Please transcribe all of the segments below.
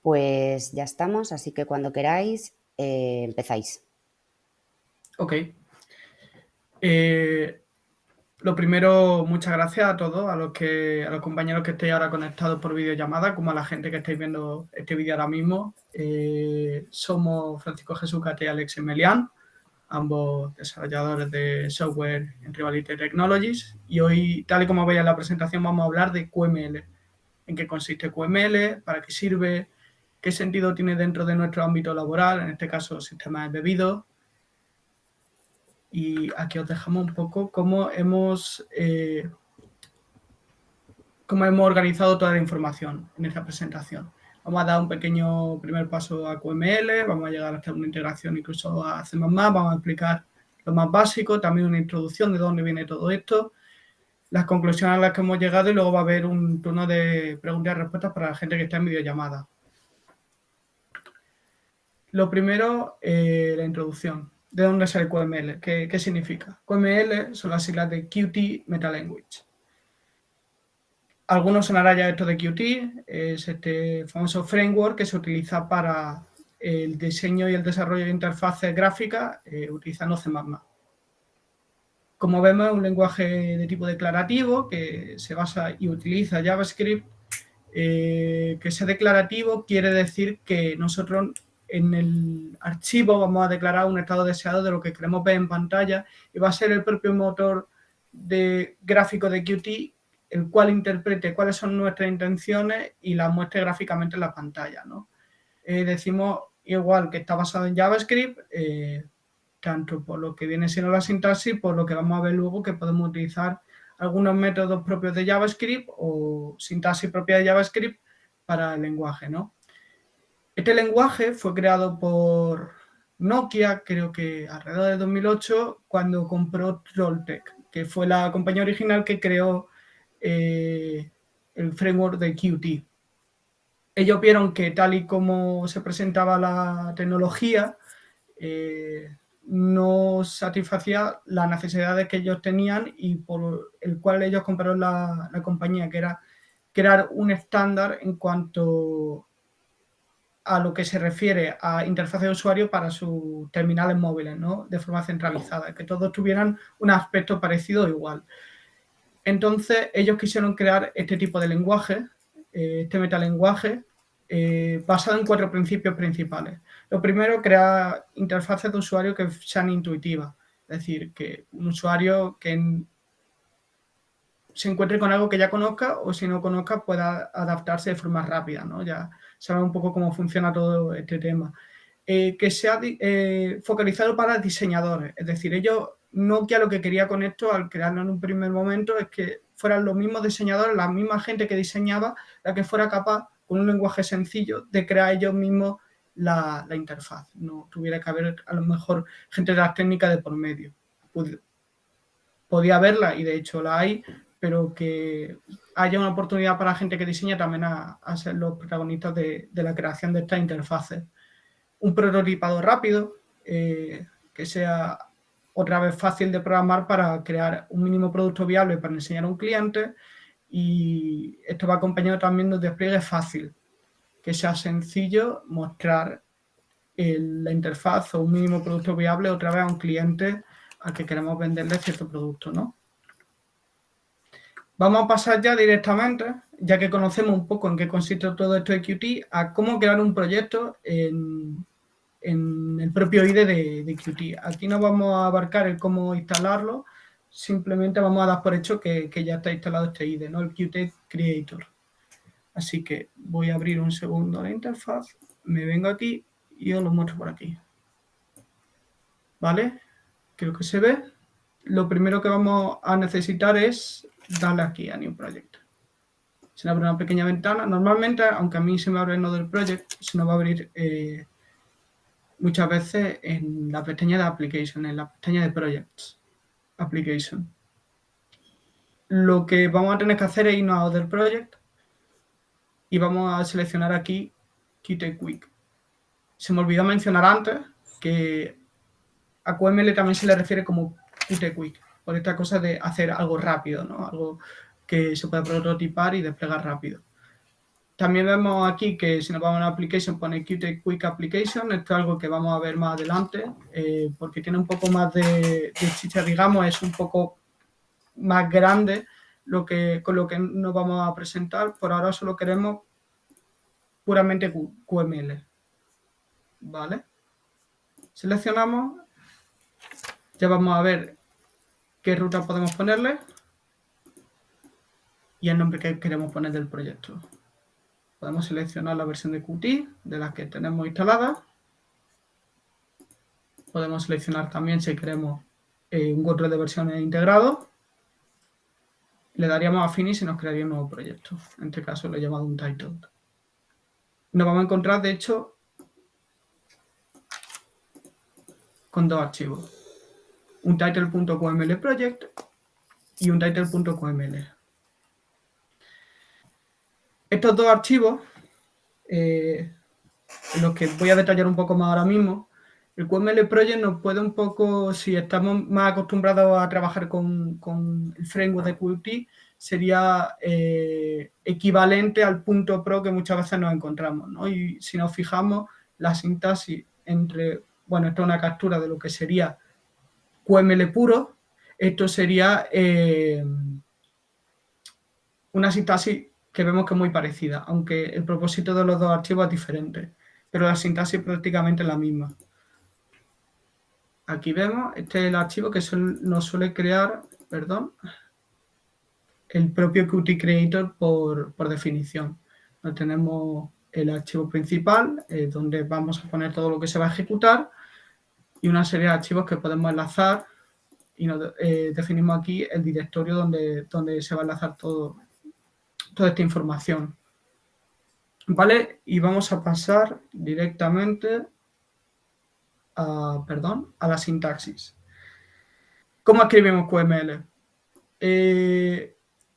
Pues ya estamos, así que cuando queráis, empezáis. Ok. Lo primero, muchas gracias a todos, a los compañeros que estéis ahora conectados por videollamada, como a la gente que estáis viendo este vídeo ahora mismo. Somos Francisco Jesús Cate y Alex Emelián, ambos desarrolladores de software en Rivality Technologies. Y hoy, tal y como veis en la presentación, vamos a hablar de QML. En qué consiste QML, para qué sirve, qué sentido tiene dentro de nuestro ámbito laboral, en este caso sistemas embebidos. Y aquí os dejamos un poco cómo hemos organizado toda la información en esta presentación. Vamos a dar un pequeño primer paso a QML, vamos a llegar hasta una integración incluso a C++, vamos a explicar lo más básico, también una introducción de dónde viene todo esto, las conclusiones a las que hemos llegado y luego va a haber un turno de preguntas y respuestas para la gente que está en videollamada. Lo primero, la introducción. ¿De dónde sale QML? ¿Qué significa? QML son las siglas de Qt Meta Language. Algunos sonará ya esto de Qt, es este famoso framework que se utiliza para el diseño y el desarrollo de interfaces gráficas utilizando C++. Como vemos, es un lenguaje de tipo declarativo que se basa y utiliza JavaScript. Que sea declarativo quiere decir que nosotros en el archivo vamos a declarar un estado deseado de lo que queremos ver en pantalla y va a ser el propio motor gráfico de Qt el cual interprete cuáles son nuestras intenciones y las muestre gráficamente en la pantalla, ¿no? Decimos igual que está basado en JavaScript, tanto por lo que viene siendo la sintaxis, por lo que vamos a ver luego que podemos utilizar algunos métodos propios de JavaScript o sintaxis propia de JavaScript para el lenguaje, ¿no? Este lenguaje fue creado por Nokia, creo que alrededor de 2008, cuando compró Trolltech, que fue la compañía original que creó el framework de Qt. Ellos vieron que tal y como se presentaba la tecnología, no satisfacía las necesidades que ellos tenían y por el cual ellos compraron la compañía, que era crear un estándar en cuanto a lo que se refiere a interfaz de usuario para sus terminales móviles, ¿no? De forma centralizada, que todos tuvieran un aspecto parecido o igual. Entonces ellos quisieron crear este tipo de lenguaje, este metalenguaje, basado en 4 principios principales. Lo primero, crear interfaces de usuario que sean intuitivas, es decir, que un usuario que se encuentre con algo que ya conozca o si no conozca pueda adaptarse de forma rápida, ¿no? Ya sabe un poco cómo funciona todo este tema. Que sea focalizado para diseñadores, es decir, ellos, Nokia lo que quería con esto al crearlo en un primer momento es que fueran los mismos diseñadores, la misma gente que diseñaba, la que fuera capaz, con un lenguaje sencillo, de crear ellos mismos la interfaz. No tuviera que haber a lo mejor gente de las técnicas de por medio. Podía haberla, y de hecho la hay, pero que haya una oportunidad para la gente que diseña también a ser los protagonistas de la creación de estas interfaces. Un prototipado rápido, que sea otra vez fácil de programar para crear un mínimo producto viable para enseñar a un cliente, y esto va acompañado también de un despliegue fácil, que sea sencillo mostrar la interfaz o un mínimo producto viable otra vez a un cliente al que queremos venderle cierto producto, ¿no? Vamos a pasar ya directamente, ya que conocemos un poco en qué consiste todo esto de Qt, a cómo crear un proyecto en el propio IDE de Qt. Aquí no vamos a abarcar el cómo instalarlo, simplemente vamos a dar por hecho que ya está instalado este IDE, ¿no? El Qt Creator. Así que voy a abrir un segundo la interfaz, me vengo aquí y os lo muestro por aquí. ¿Vale? Creo que se ve. Lo primero que vamos a necesitar es darle aquí a New Project. Se abre una pequeña ventana. Normalmente, aunque a mí se me abre el Node Project, se nos va a abrir muchas veces en la pestaña de Application, en la pestaña de Projects, Application. Lo que vamos a tener que hacer es irnos a Other Project y vamos a seleccionar aquí Qt Quick. Se me olvidó mencionar antes que a QML también se le refiere como Qt Quick, por esta cosa de hacer algo rápido, ¿no? Algo que se pueda prototipar y desplegar rápido. También vemos aquí que si nos vamos a Application pone Qt Quick Application. Esto es algo que vamos a ver más adelante, porque tiene un poco más de chicha, digamos, es un poco más grande con lo que nos vamos a presentar. Por ahora solo queremos puramente QML, ¿vale? Seleccionamos, ya vamos a ver qué ruta podemos ponerle y el nombre que queremos poner del proyecto. Podemos seleccionar la versión de Qt de las que tenemos instaladas. Podemos seleccionar también si queremos un control de versiones integrado. Le daríamos a Finish y nos crearía un nuevo proyecto. En este caso lo he llamado un title. Nos vamos a encontrar, de hecho, con dos archivos. Un title.qml project y un title.qml. Estos dos archivos, los que voy a detallar un poco más ahora mismo, el QML Project nos puede un poco, si estamos más acostumbrados a trabajar con el framework de Qt, sería equivalente al punto .pro que muchas veces nos encontramos, ¿no? Y si nos fijamos, la sintaxis entre, bueno, esto es una captura de lo que sería QML puro, esto sería una sintaxis que vemos que es muy parecida, aunque el propósito de los dos archivos es diferente, pero la sintaxis prácticamente es la misma. Aquí vemos, este es el archivo que nos suele crear, el propio Qt Creator por definición. No tenemos el archivo principal, donde vamos a poner todo lo que se va a ejecutar, y una serie de archivos que podemos enlazar, y definimos aquí el directorio donde se va a enlazar toda esta información. ¿Vale? Y vamos a pasar directamente a la sintaxis. ¿Cómo escribimos QML?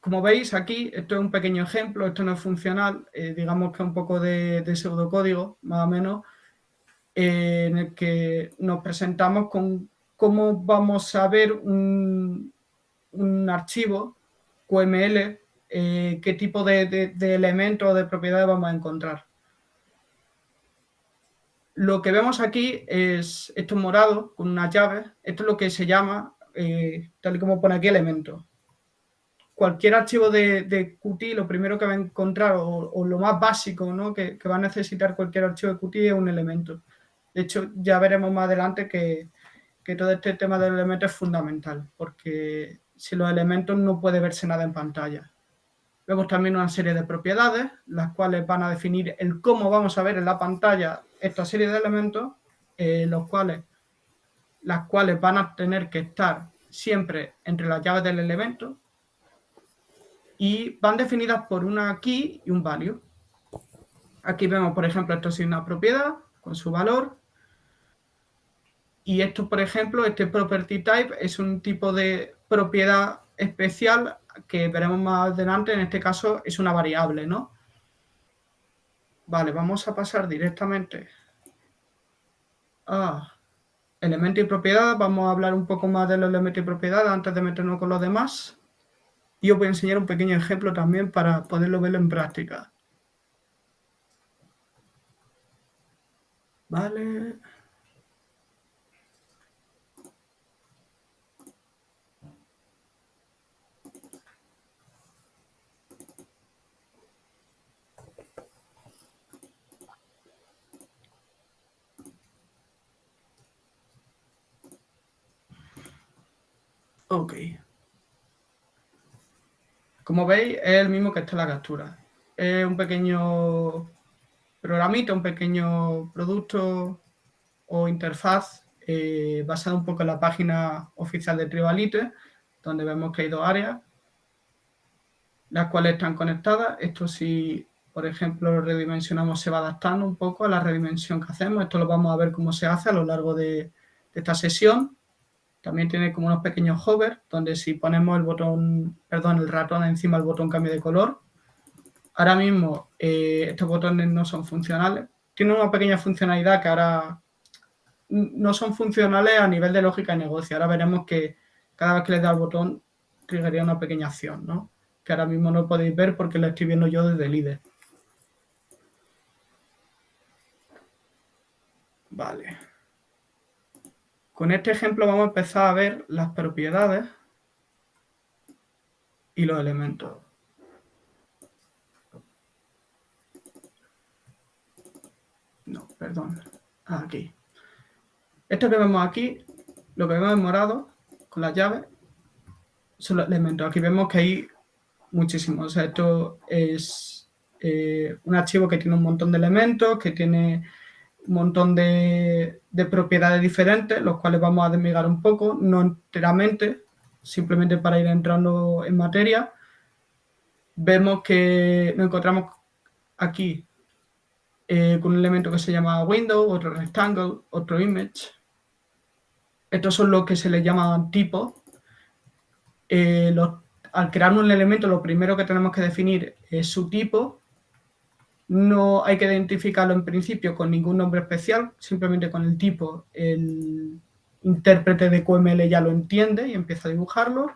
Como veis aquí, esto es un pequeño ejemplo, esto no es funcional, digamos que es un poco de pseudocódigo, más o menos, en el que nos presentamos con cómo vamos a ver un archivo QML, qué tipo de elementos o de propiedades vamos a encontrar. Lo que vemos aquí es esto morado con una llave, esto es lo que se llama, tal y como pone aquí, elemento. Cualquier archivo de Qt, lo primero que va a encontrar, o lo más básico, ¿no?, que va a necesitar cualquier archivo de Qt es un elemento. De hecho, ya veremos más adelante que todo este tema del elemento es fundamental, porque sin los elementos no puede verse nada en pantalla. Vemos también una serie de propiedades, las cuales van a definir el cómo vamos a ver en la pantalla esta serie de elementos, las cuales van a tener que estar siempre entre las llaves del elemento, y van definidas por una key y un value. Aquí vemos, por ejemplo, esto es una propiedad con su valor, y esto, por ejemplo, este property type es un tipo de propiedad especial que veremos más adelante. En este caso es una variable, ¿no? Vale, vamos a pasar directamente a elementos y propiedades. Vamos a hablar un poco más de los elementos y propiedades antes de meternos con los demás. Y os voy a enseñar un pequeño ejemplo también para poderlo ver en práctica. Vale. Ok. Como veis, es el mismo que está en la captura. Es un pequeño programita, un pequeño producto o interfaz basado un poco en la página oficial de Tribalite, donde vemos que hay dos áreas, las cuales están conectadas. Esto, si por ejemplo lo redimensionamos, se va adaptando un poco a la redimensión que hacemos. Esto lo vamos a ver cómo se hace a lo largo de esta sesión. También tiene como unos pequeños hover, donde si ponemos el ratón encima del botón cambio de color. Ahora mismo estos botones no son funcionales. Tienen una pequeña funcionalidad que ahora no son funcionales a nivel de lógica de negocio. Ahora veremos que cada vez que le da al botón triggería una pequeña acción, ¿no?, que ahora mismo no podéis ver porque la estoy viendo yo desde el IDE. Vale. Con este ejemplo vamos a empezar a ver las propiedades y los elementos. No, perdón. Aquí. Esto que vemos aquí, lo que vemos en morado, con las llaves, son los elementos. Aquí vemos que hay muchísimos. O sea, esto es un archivo que tiene un montón de elementos, que tiene un montón de propiedades diferentes, los cuales vamos a desmigar un poco, no enteramente, simplemente para ir entrando en materia. Vemos que nos encontramos aquí con un elemento que se llama window, otro rectangle, otro image. Estos son los que se les llaman tipos. Al crear un elemento, lo primero que tenemos que definir es su tipo. No hay que identificarlo en principio con ningún nombre especial, simplemente con el tipo. El intérprete de QML ya lo entiende y empieza a dibujarlo.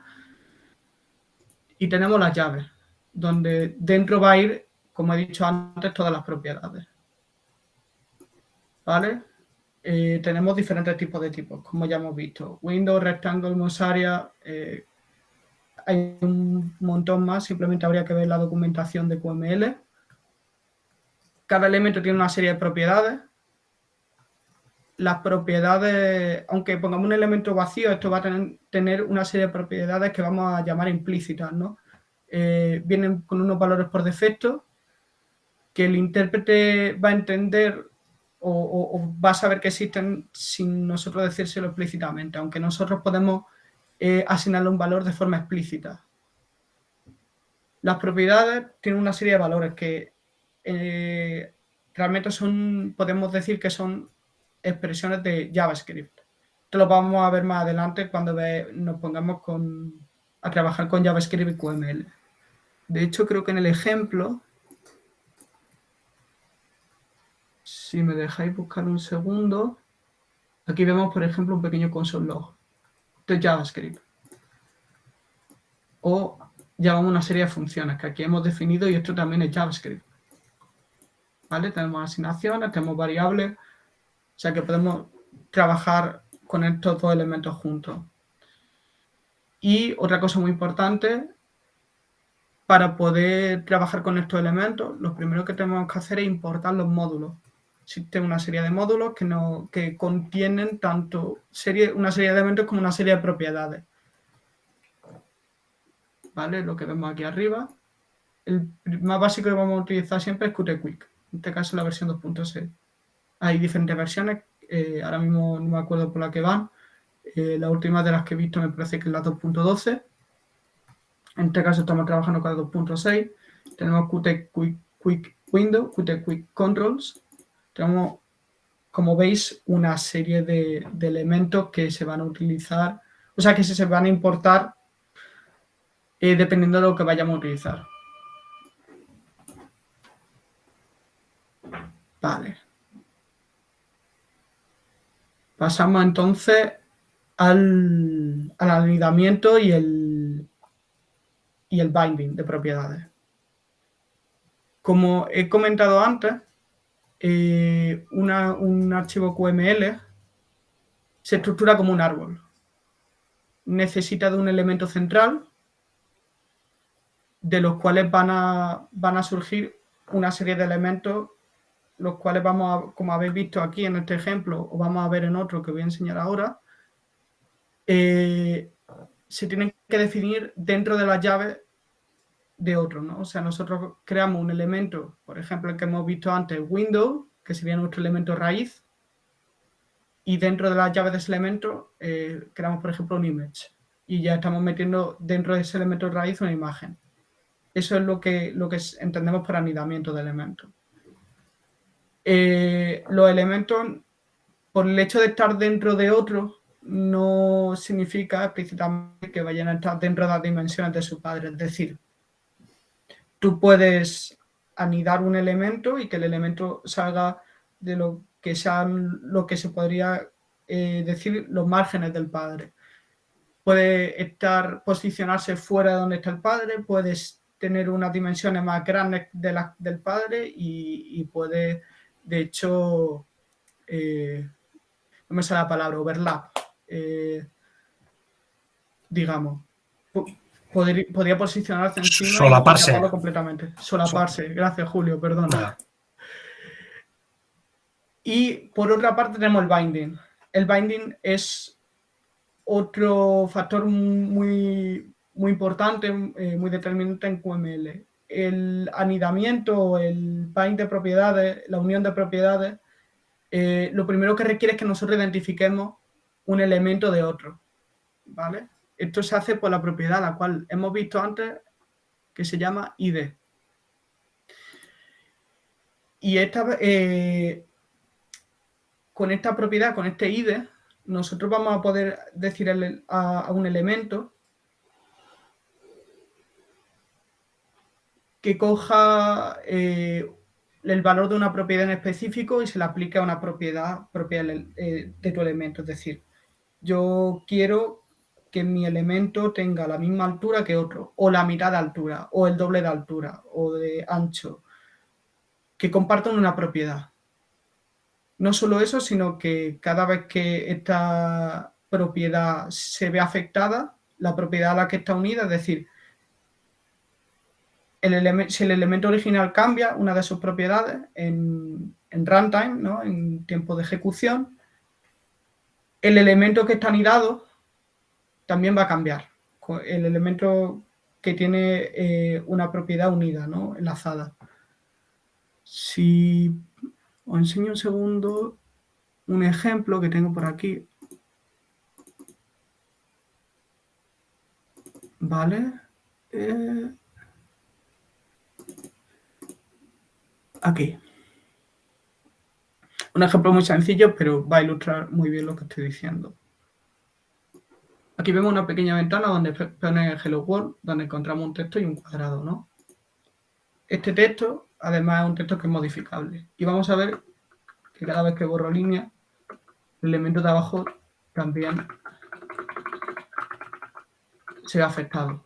Y tenemos las llaves, donde dentro va a ir, como he dicho antes, todas las propiedades. ¿Vale? Tenemos diferentes tipos de tipos, como ya hemos visto. Window, Rectangle, Mouse Area, hay un montón más, simplemente habría que ver la documentación de QML. Cada elemento tiene una serie de propiedades. Las propiedades, aunque pongamos un elemento vacío, esto va a tener una serie de propiedades que vamos a llamar implícitas, ¿no? Vienen con unos valores por defecto que el intérprete va a entender o va a saber que existen sin nosotros decírselo explícitamente, aunque nosotros podemos asignarle un valor de forma explícita. Las propiedades tienen una serie de valores que realmente podemos decir que son expresiones de JavaScript. Esto lo vamos a ver más adelante cuando nos pongamos a trabajar con JavaScript y QML. De hecho, creo que en el ejemplo, si me dejáis buscar un segundo, aquí vemos, por ejemplo, un pequeño console log de JavaScript. O llamamos una serie de funciones que aquí hemos definido y esto también es JavaScript. ¿Vale? Tenemos asignaciones, tenemos variables, o sea que podemos trabajar con estos dos elementos juntos. Y otra cosa muy importante, para poder trabajar con estos elementos, lo primero que tenemos que hacer es importar los módulos. Existe una serie de módulos que contienen tanto una serie de elementos como una serie de propiedades. ¿Vale? Lo que vemos aquí arriba. El más básico que vamos a utilizar siempre es Qt Quick. En este caso la versión 2.6. Hay diferentes versiones, ahora mismo no me acuerdo por la que van. La última de las que he visto me parece que es la 2.12. En este caso estamos trabajando con la 2.6. Tenemos Qt Quick Window, Qt Quick Controls. Tenemos, como veis, una serie de elementos que se van a utilizar, o sea, que se van a importar dependiendo de lo que vayamos a utilizar. Vale. Pasamos entonces al anidamiento y el binding de propiedades. Como he comentado antes, un archivo QML se estructura como un árbol. Necesita de un elemento central, de los cuales van a surgir una serie de elementos, los cuales como habéis visto aquí en este ejemplo, o vamos a ver en otro que voy a enseñar ahora, se tienen que definir dentro de las llaves de otro, ¿no? O sea, nosotros creamos un elemento, por ejemplo, el que hemos visto antes, window, que sería nuestro elemento raíz, y dentro de las llaves de ese elemento creamos, por ejemplo, un image, y ya estamos metiendo dentro de ese elemento raíz una imagen. Eso es lo que entendemos por anidamiento de elementos. Los elementos, por el hecho de estar dentro de otro, no significa explícitamente que vayan a estar dentro de las dimensiones de su padre. Es decir, tú puedes anidar un elemento y que el elemento salga de lo que se podría decir los márgenes del padre. Puede posicionarse fuera de donde está el padre, puedes tener unas dimensiones más grandes del padre y puede, de hecho, no me sale la palabra, overlap, digamos. Podría posicionarse encima Solaparse. y taparlo completamente. Solaparse. Gracias, Julio, perdón. Y por otra parte tenemos el binding. El binding es otro factor muy importante, muy determinante en QML. El anidamiento, el bind de propiedades, la unión de propiedades, lo primero que requiere es que nosotros identifiquemos un elemento de otro, ¿vale? Esto se hace por la propiedad, la cual hemos visto antes, que se llama id. Y con esta propiedad, con este id, nosotros vamos a poder decir a un elemento que coja el valor de una propiedad en específico y se le aplique a una propiedad propia de tu elemento. Es decir, yo quiero que mi elemento tenga la misma altura que otro, o la mitad de altura, o el doble de altura, o de ancho, que compartan una propiedad. No solo eso, sino que cada vez que esta propiedad se ve afectada, la propiedad a la que está unida, es decir, si el elemento original cambia una de sus propiedades en runtime, ¿no? En tiempo de ejecución, el elemento que está anidado también va a cambiar. El elemento que tiene una propiedad unida, ¿no? Enlazada. Si os enseño un segundo un ejemplo que tengo por aquí. Vale. Aquí. Un ejemplo muy sencillo, pero va a ilustrar muy bien lo que estoy diciendo. Aquí vemos una pequeña ventana donde pone Hello World, donde encontramos un texto y un cuadrado, ¿no? Este texto, además, es un texto que es modificable. Y vamos a ver que cada vez que borro línea, el elemento de abajo también se ve afectado.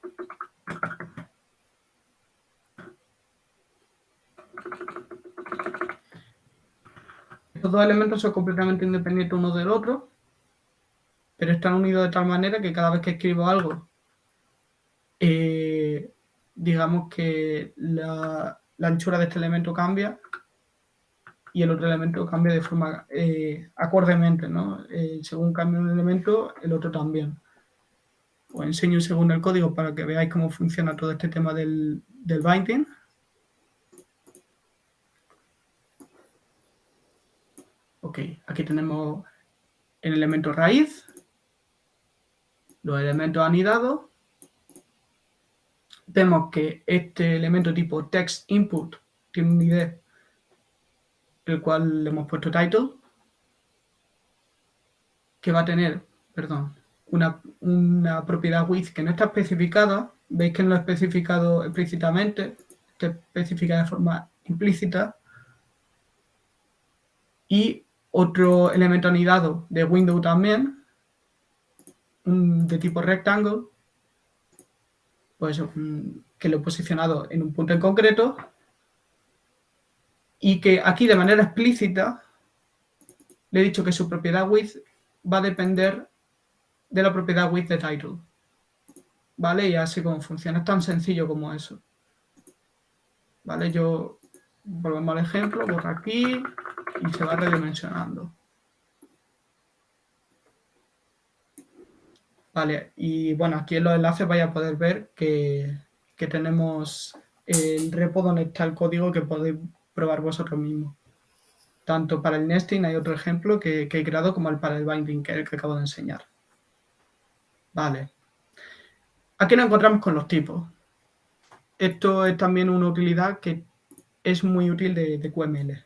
Estos dos elementos son completamente independientes uno del otro, pero están unidos de tal manera que cada vez que escribo algo, digamos que la anchura de este elemento cambia y el otro elemento cambia de forma acordemente, ¿no? Según cambia un elemento, el otro también. Os enseño un segundo el código para que veáis cómo funciona todo este tema del binding. Ok, aquí tenemos el elemento raíz, los elementos anidados. Vemos que este elemento tipo text input tiene un id, el cual le hemos puesto title, que va a tener, perdón, una propiedad with que no está especificada. Veis que no lo he especificado explícitamente, está especificada de forma implícita. Y otro elemento anidado de window también, de tipo rectangle, pues que lo he posicionado en un punto en concreto y que aquí de manera explícita le he dicho que su propiedad with va a depender de la propiedad with de title. ¿Vale? Y así como funciona, es tan sencillo como eso. ¿Vale? Yo volvemos al ejemplo, borro aquí y se va redimensionando. Vale, y bueno, aquí en los enlaces vais a poder ver que tenemos el repo donde está el código que podéis probar vosotros mismos. Tanto para el nesting hay otro ejemplo que he creado como para el binding, que es el que acabo de enseñar. Vale. Aquí nos encontramos con los tipos. Esto es también una utilidad que es muy útil de QML.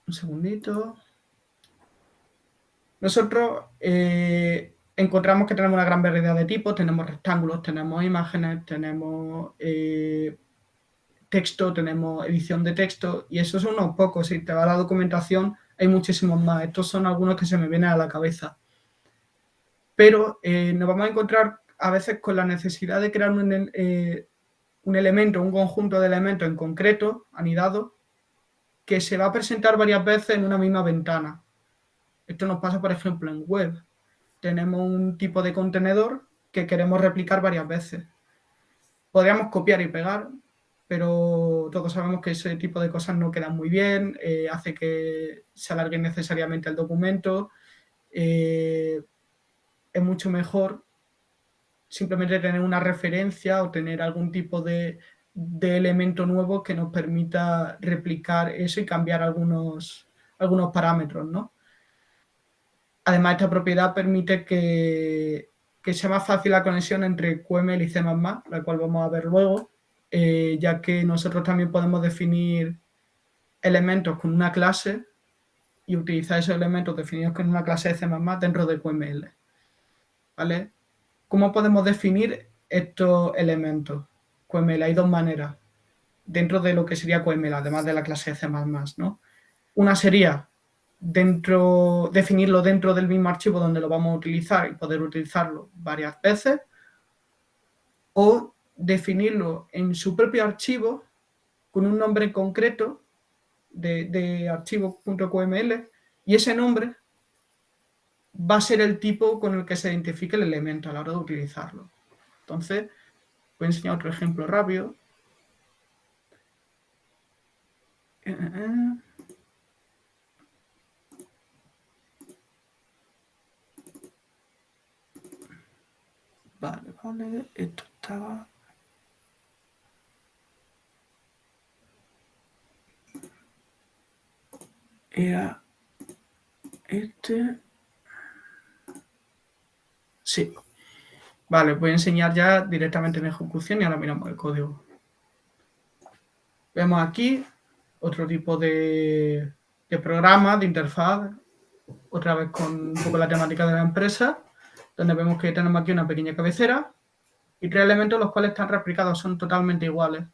Un segundito. Nosotros encontramos que tenemos una gran variedad de tipos. Tenemos rectángulos, tenemos imágenes, tenemos texto, tenemos edición de texto, y esos son unos pocos. Si te va a la documentación, hay muchísimos más. Estos son algunos que se me vienen a la cabeza. Pero nos vamos a encontrar a veces con la necesidad de crear un elemento, un conjunto de elementos en concreto, anidado, que se va a presentar varias veces en una misma ventana. Esto nos pasa, por ejemplo, en web. Tenemos un tipo de contenedor que queremos replicar varias veces. Podríamos copiar y pegar, pero todos sabemos que ese tipo de cosas no quedan muy bien, hace que se alargue innecesariamente el documento. Es mucho mejor simplemente tener una referencia o tener algún tipo de elemento nuevo que nos permita replicar eso y cambiar algunos parámetros, ¿no? Además, esta propiedad permite que sea más fácil la conexión entre QML y C++, la cual vamos a ver luego, ya que nosotros también podemos definir elementos con una clase y utilizar esos elementos definidos con una clase de C++ dentro de QML. ¿Vale? ¿Cómo podemos definir estos elementos? QML, hay dos maneras dentro de lo que sería QML, además de la clase de C++, ¿no? Una sería definirlo dentro del mismo archivo donde lo vamos a utilizar y poder utilizarlo varias veces, o definirlo en su propio archivo con un nombre concreto de archivo.qml, y ese nombre va a ser el tipo con el que se identifique el elemento a la hora de utilizarlo. Entonces, voy a enseñar otro ejemplo rápido. Vale, esto estaba... Era este... Sí. Vale, voy a enseñar ya directamente en ejecución y ahora miramos el código. Vemos aquí otro tipo de programa, de interfaz, otra vez con un poco la temática de la empresa, donde vemos que tenemos aquí una pequeña cabecera y tres elementos los cuales están replicados, son totalmente iguales.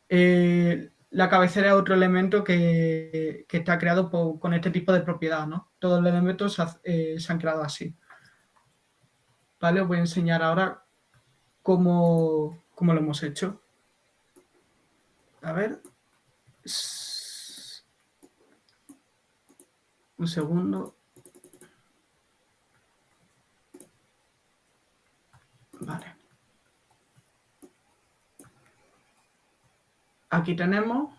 La cabecera es otro elemento que está creado con este tipo de propiedad, ¿no? Todos los elementos se han creado así. Vale, os voy a enseñar ahora cómo lo hemos hecho. A ver. Un segundo. Vale. Aquí tenemos...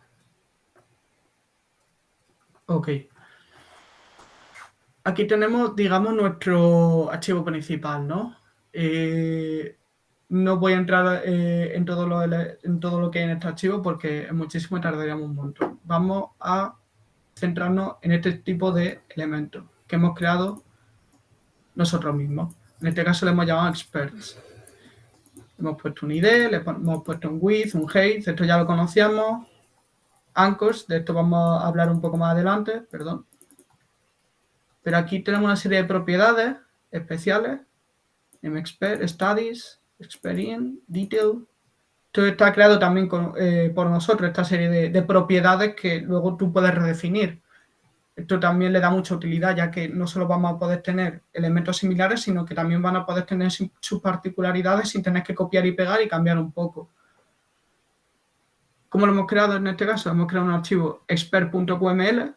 Ok. Aquí tenemos, digamos, nuestro archivo principal, ¿no? No voy a entrar en todo lo que hay en este archivo porque es muchísimo y tardaríamos un montón. Vamos a centrarnos en este tipo de elementos que hemos creado nosotros mismos. En este caso le hemos llamado experts. Hemos puesto un ID, le hemos puesto un with, un height, esto ya lo conocíamos. Anchors, de esto vamos a hablar un poco más adelante, perdón. Pero aquí tenemos una serie de propiedades especiales. MXpert, Studies, Experience, Detail. Esto está creado también por nosotros, esta serie de propiedades que luego tú puedes redefinir. Esto también le da mucha utilidad, ya que no solo vamos a poder tener elementos similares, sino que también van a poder tener sus particularidades sin tener que copiar y pegar y cambiar un poco. ¿Cómo lo hemos creado en este caso? Hemos creado un archivo expert.qml,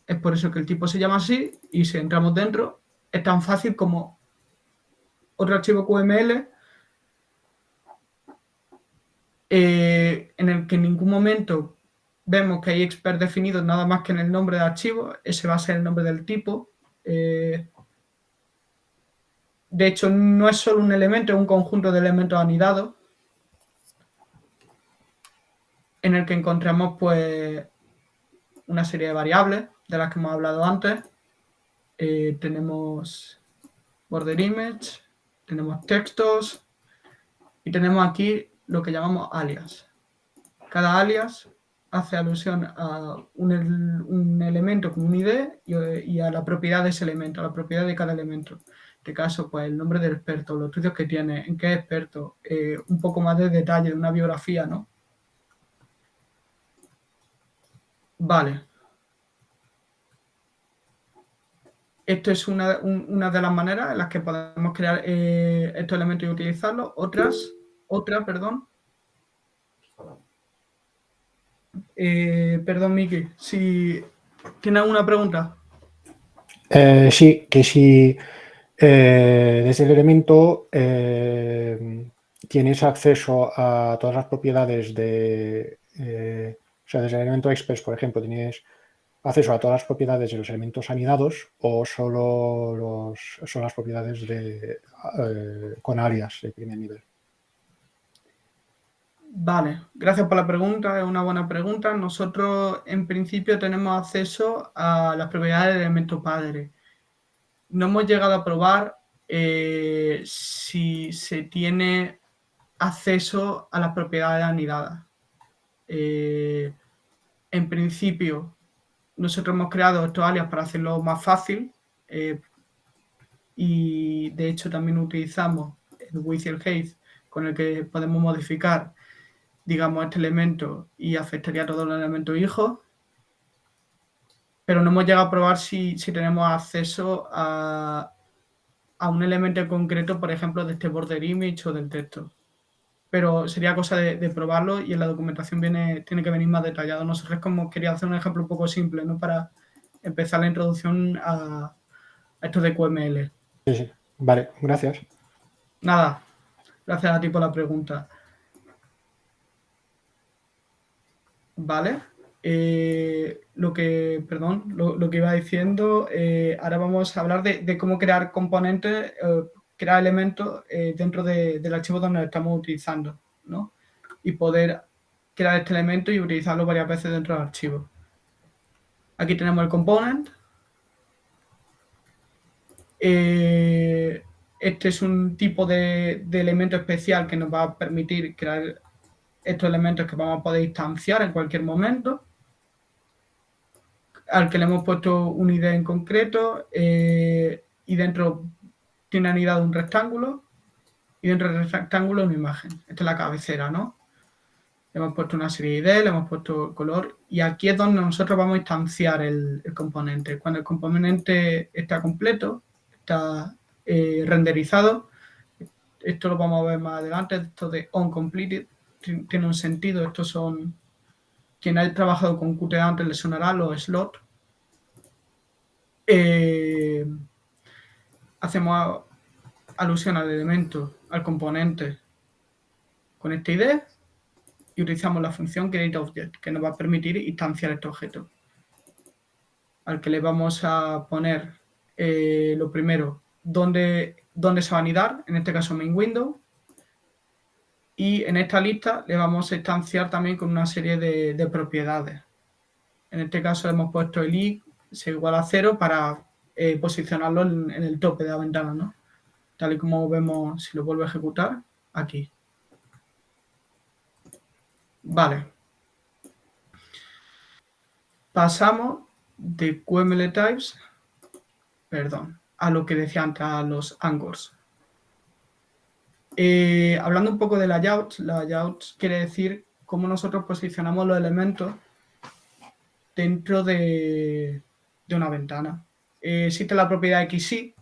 es por eso que el tipo se llama así, y si entramos dentro, es tan fácil como otro archivo QML en el que en ningún momento vemos que hay expert definidos nada más que en el nombre de archivo, ese va a ser el nombre del tipo. De hecho, no es solo un elemento, es un conjunto de elementos anidados en el que encontramos pues una serie de variables de las que hemos hablado antes. Tenemos border image, tenemos textos y tenemos aquí lo que llamamos alias. Cada alias hace alusión a un elemento con un ID y a la propiedad de ese elemento, a la propiedad de cada elemento. En este caso, pues el nombre del experto, los estudios que tiene, en qué es experto, un poco más de detalle, de una biografía, ¿no? Vale. Esto es una de las maneras en las que podemos crear estos elementos y utilizarlos. Otra, perdón. Perdón, Miki, si tienes alguna pregunta. Sí, que si desde el elemento tienes acceso a todas las propiedades o sea, desde el elemento express, por ejemplo, tienes acceso a todas las propiedades de los elementos anidados o solo son las propiedades con alias de primer nivel. Vale, gracias por la pregunta, es una buena pregunta. Nosotros en principio tenemos acceso a las propiedades del elemento padre. No hemos llegado a probar si se tiene acceso a las propiedades anidadas. En principio, nosotros hemos creado estos alias para hacerlo más fácil y de hecho también utilizamos el with y el height con el que podemos modificar, digamos, este elemento y afectaría a todos los elementos hijos, pero no hemos llegado a probar si tenemos acceso a un elemento en concreto, por ejemplo, de este border image o del texto. Pero sería cosa de probarlo y en la documentación tiene que venir más detallado. Nosotros como quería hacer un ejemplo un poco simple, ¿no? Para empezar la introducción a esto de QML. Sí, sí. Vale, gracias. Nada, gracias a ti por la pregunta. Vale. Lo que iba diciendo, ahora vamos a hablar de cómo crear componentes, crear elementos dentro del archivo donde lo estamos utilizando, ¿no? Y poder crear este elemento y utilizarlo varias veces dentro del archivo. Aquí tenemos el component. Este es un tipo de elemento especial que nos va a permitir crear estos elementos que vamos a poder instanciar en cualquier momento, al que le hemos puesto un ID en concreto y dentro tiene anidado un rectángulo y dentro del rectángulo una imagen. Esta es la cabecera, ¿no? Le hemos puesto una serie de ID, le hemos puesto color y aquí es donde nosotros vamos a instanciar el componente. Cuando el componente está completo, está renderizado, esto lo vamos a ver más adelante, esto de onCompleted tiene un sentido, estos son, quien haya trabajado con Qt antes le sonará los slots. Hacemos alusión al elemento, al componente con este ID y utilizamos la función createObject que nos va a permitir instanciar este objeto, al que le vamos a poner lo primero, dónde se va a anidar, en este caso main window, y en esta lista le vamos a instanciar también con una serie de propiedades. En este caso le hemos puesto el i es igual a 0 para posicionarlo en el tope de la ventana, ¿no? Tal y como vemos si lo vuelvo a ejecutar aquí. Vale. Pasamos de QML types, a lo que decía antes, a los anchors. Hablando un poco de layouts quiere decir cómo nosotros posicionamos los elementos dentro de una ventana. Existe la propiedad XY,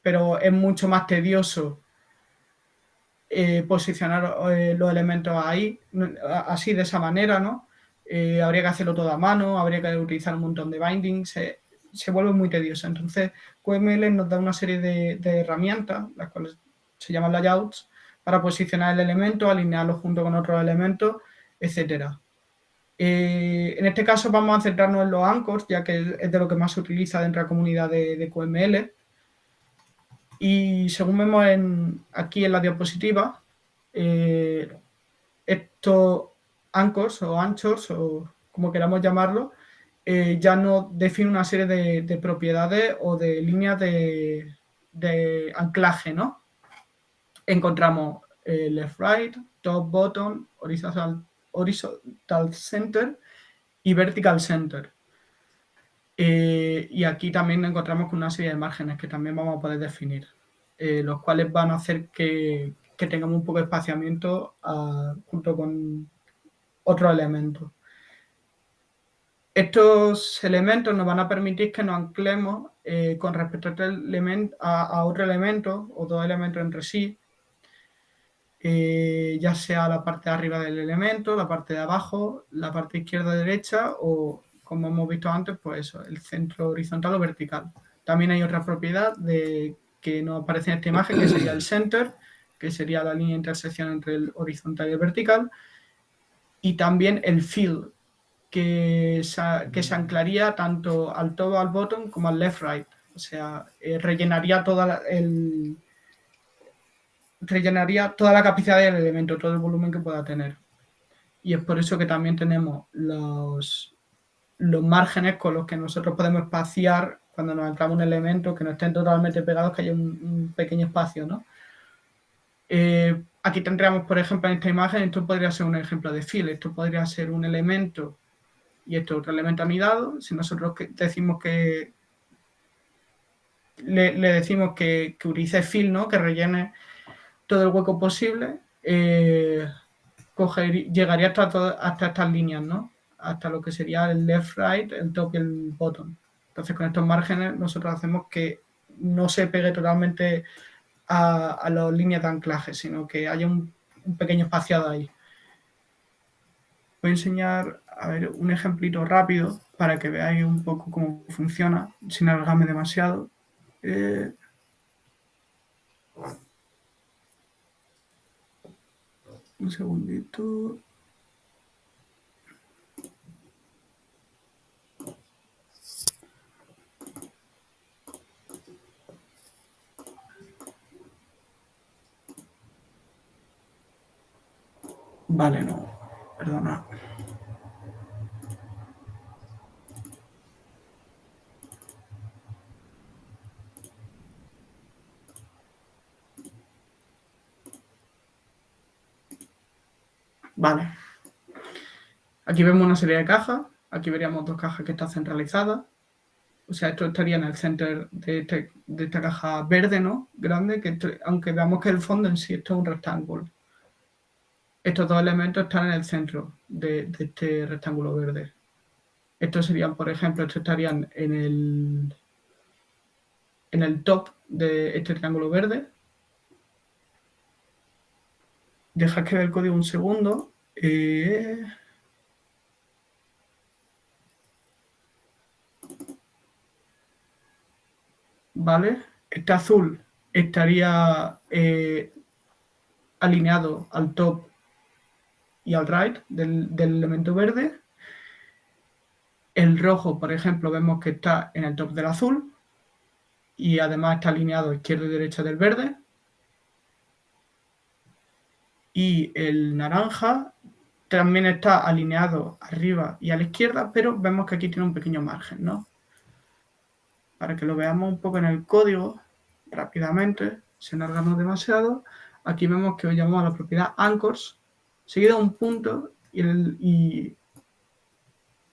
pero es mucho más tedioso posicionar los elementos ahí, así de esa manera, ¿no? Habría que hacerlo todo a mano, habría que utilizar un montón de bindings, se vuelve muy tedioso. Entonces, QML nos da una serie de herramientas, las cuales se llaman layouts, para posicionar el elemento, alinearlo junto con otros elementos, etc. En este caso vamos a centrarnos en los anchors, ya que es de lo que más se utiliza dentro de la comunidad de QML. Y según vemos aquí en la diapositiva, estos anchors o anchors, o como queramos llamarlo, ya nos define una serie de propiedades o de líneas de anclaje, ¿no? Encontramos left, right, top, bottom, horizontal center y vertical center. Y aquí también nos encontramos con una serie de márgenes que también vamos a poder definir, los cuales van a hacer que tengamos un poco de espaciamiento junto con otros elementos. Estos elementos nos van a permitir que nos anclemos con respecto a otro elemento o dos elementos entre sí, ya sea la parte de arriba del elemento, la parte de abajo, la parte izquierda, derecha o, como hemos visto antes, pues eso, el centro horizontal o vertical. También hay otra propiedad que no aparece en esta imagen, que sería el center, que sería la línea de intersección entre el horizontal y el vertical, y también el fill, que se anclaría tanto al top, al bottom, como al left-right. O sea, rellenaría toda la capacidad del elemento, todo el volumen que pueda tener. Y es por eso que también tenemos los márgenes con los que nosotros podemos espaciar cuando nos entramos un elemento, que no estén totalmente pegados, que haya un pequeño espacio, ¿no? Aquí tendríamos, por ejemplo, en esta imagen, esto podría ser un ejemplo de fill, esto podría ser un elemento y esto otro elemento anidado. Si nosotros decimos que le decimos que utilice fill, ¿no? Que rellene todo el hueco posible, llegaría hasta estas líneas, ¿no? Hasta lo que sería el left, right, el top y el bottom. Entonces, con estos márgenes nosotros hacemos que no se pegue totalmente a las líneas de anclaje, sino que haya un pequeño espaciado ahí. Voy a enseñar, a ver, un ejemplito rápido para que veáis un poco cómo funciona, sin alargarme demasiado. Un segundito. Vale, no, perdona. Vale. Aquí vemos una serie de cajas. Aquí veríamos dos cajas que están centralizadas. O sea, esto estaría en el center de esta caja verde, ¿no? Grande, aunque veamos que el fondo en sí esto es un rectángulo. Estos dos elementos están en el centro de este rectángulo verde. Estos serían, por ejemplo, estos estarían en el top de este triángulo verde. Dejad que vea el código un segundo. ¿Vale? Este azul estaría alineado al top y al right del elemento verde. El rojo, por ejemplo, vemos que está en el top del azul y además está alineado izquierda y derecha del verde. Y el naranja también está alineado arriba y a la izquierda, pero vemos que aquí tiene un pequeño margen, ¿no? Para que lo veamos un poco en el código rápidamente, sin alargarnos demasiado, aquí vemos que hoy llamamos a la propiedad anchors, seguido de un punto y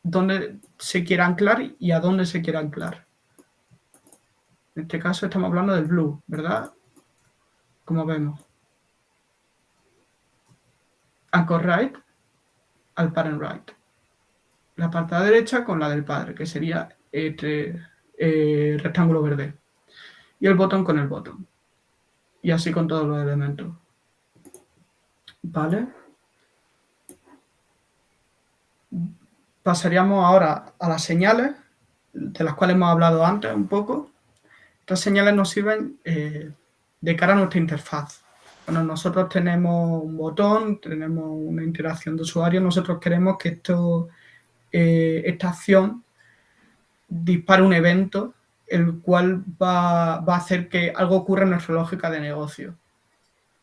dónde se quiere anclar y a dónde se quiere anclar. En este caso estamos hablando del blue, ¿verdad? Como vemos. Anchor right al parent right. La parte de la derecha con la del padre, que sería este rectángulo verde. Y el botón con el botón. Y así con todos los elementos. ¿Vale? Pasaríamos ahora a las señales, de las cuales hemos hablado antes un poco. Estas señales nos sirven de cara a nuestra interfaz. Cuando nosotros tenemos un botón, tenemos una interacción de usuario, nosotros queremos que esta acción dispare un evento, el cual va a hacer que algo ocurra en nuestra lógica de negocio.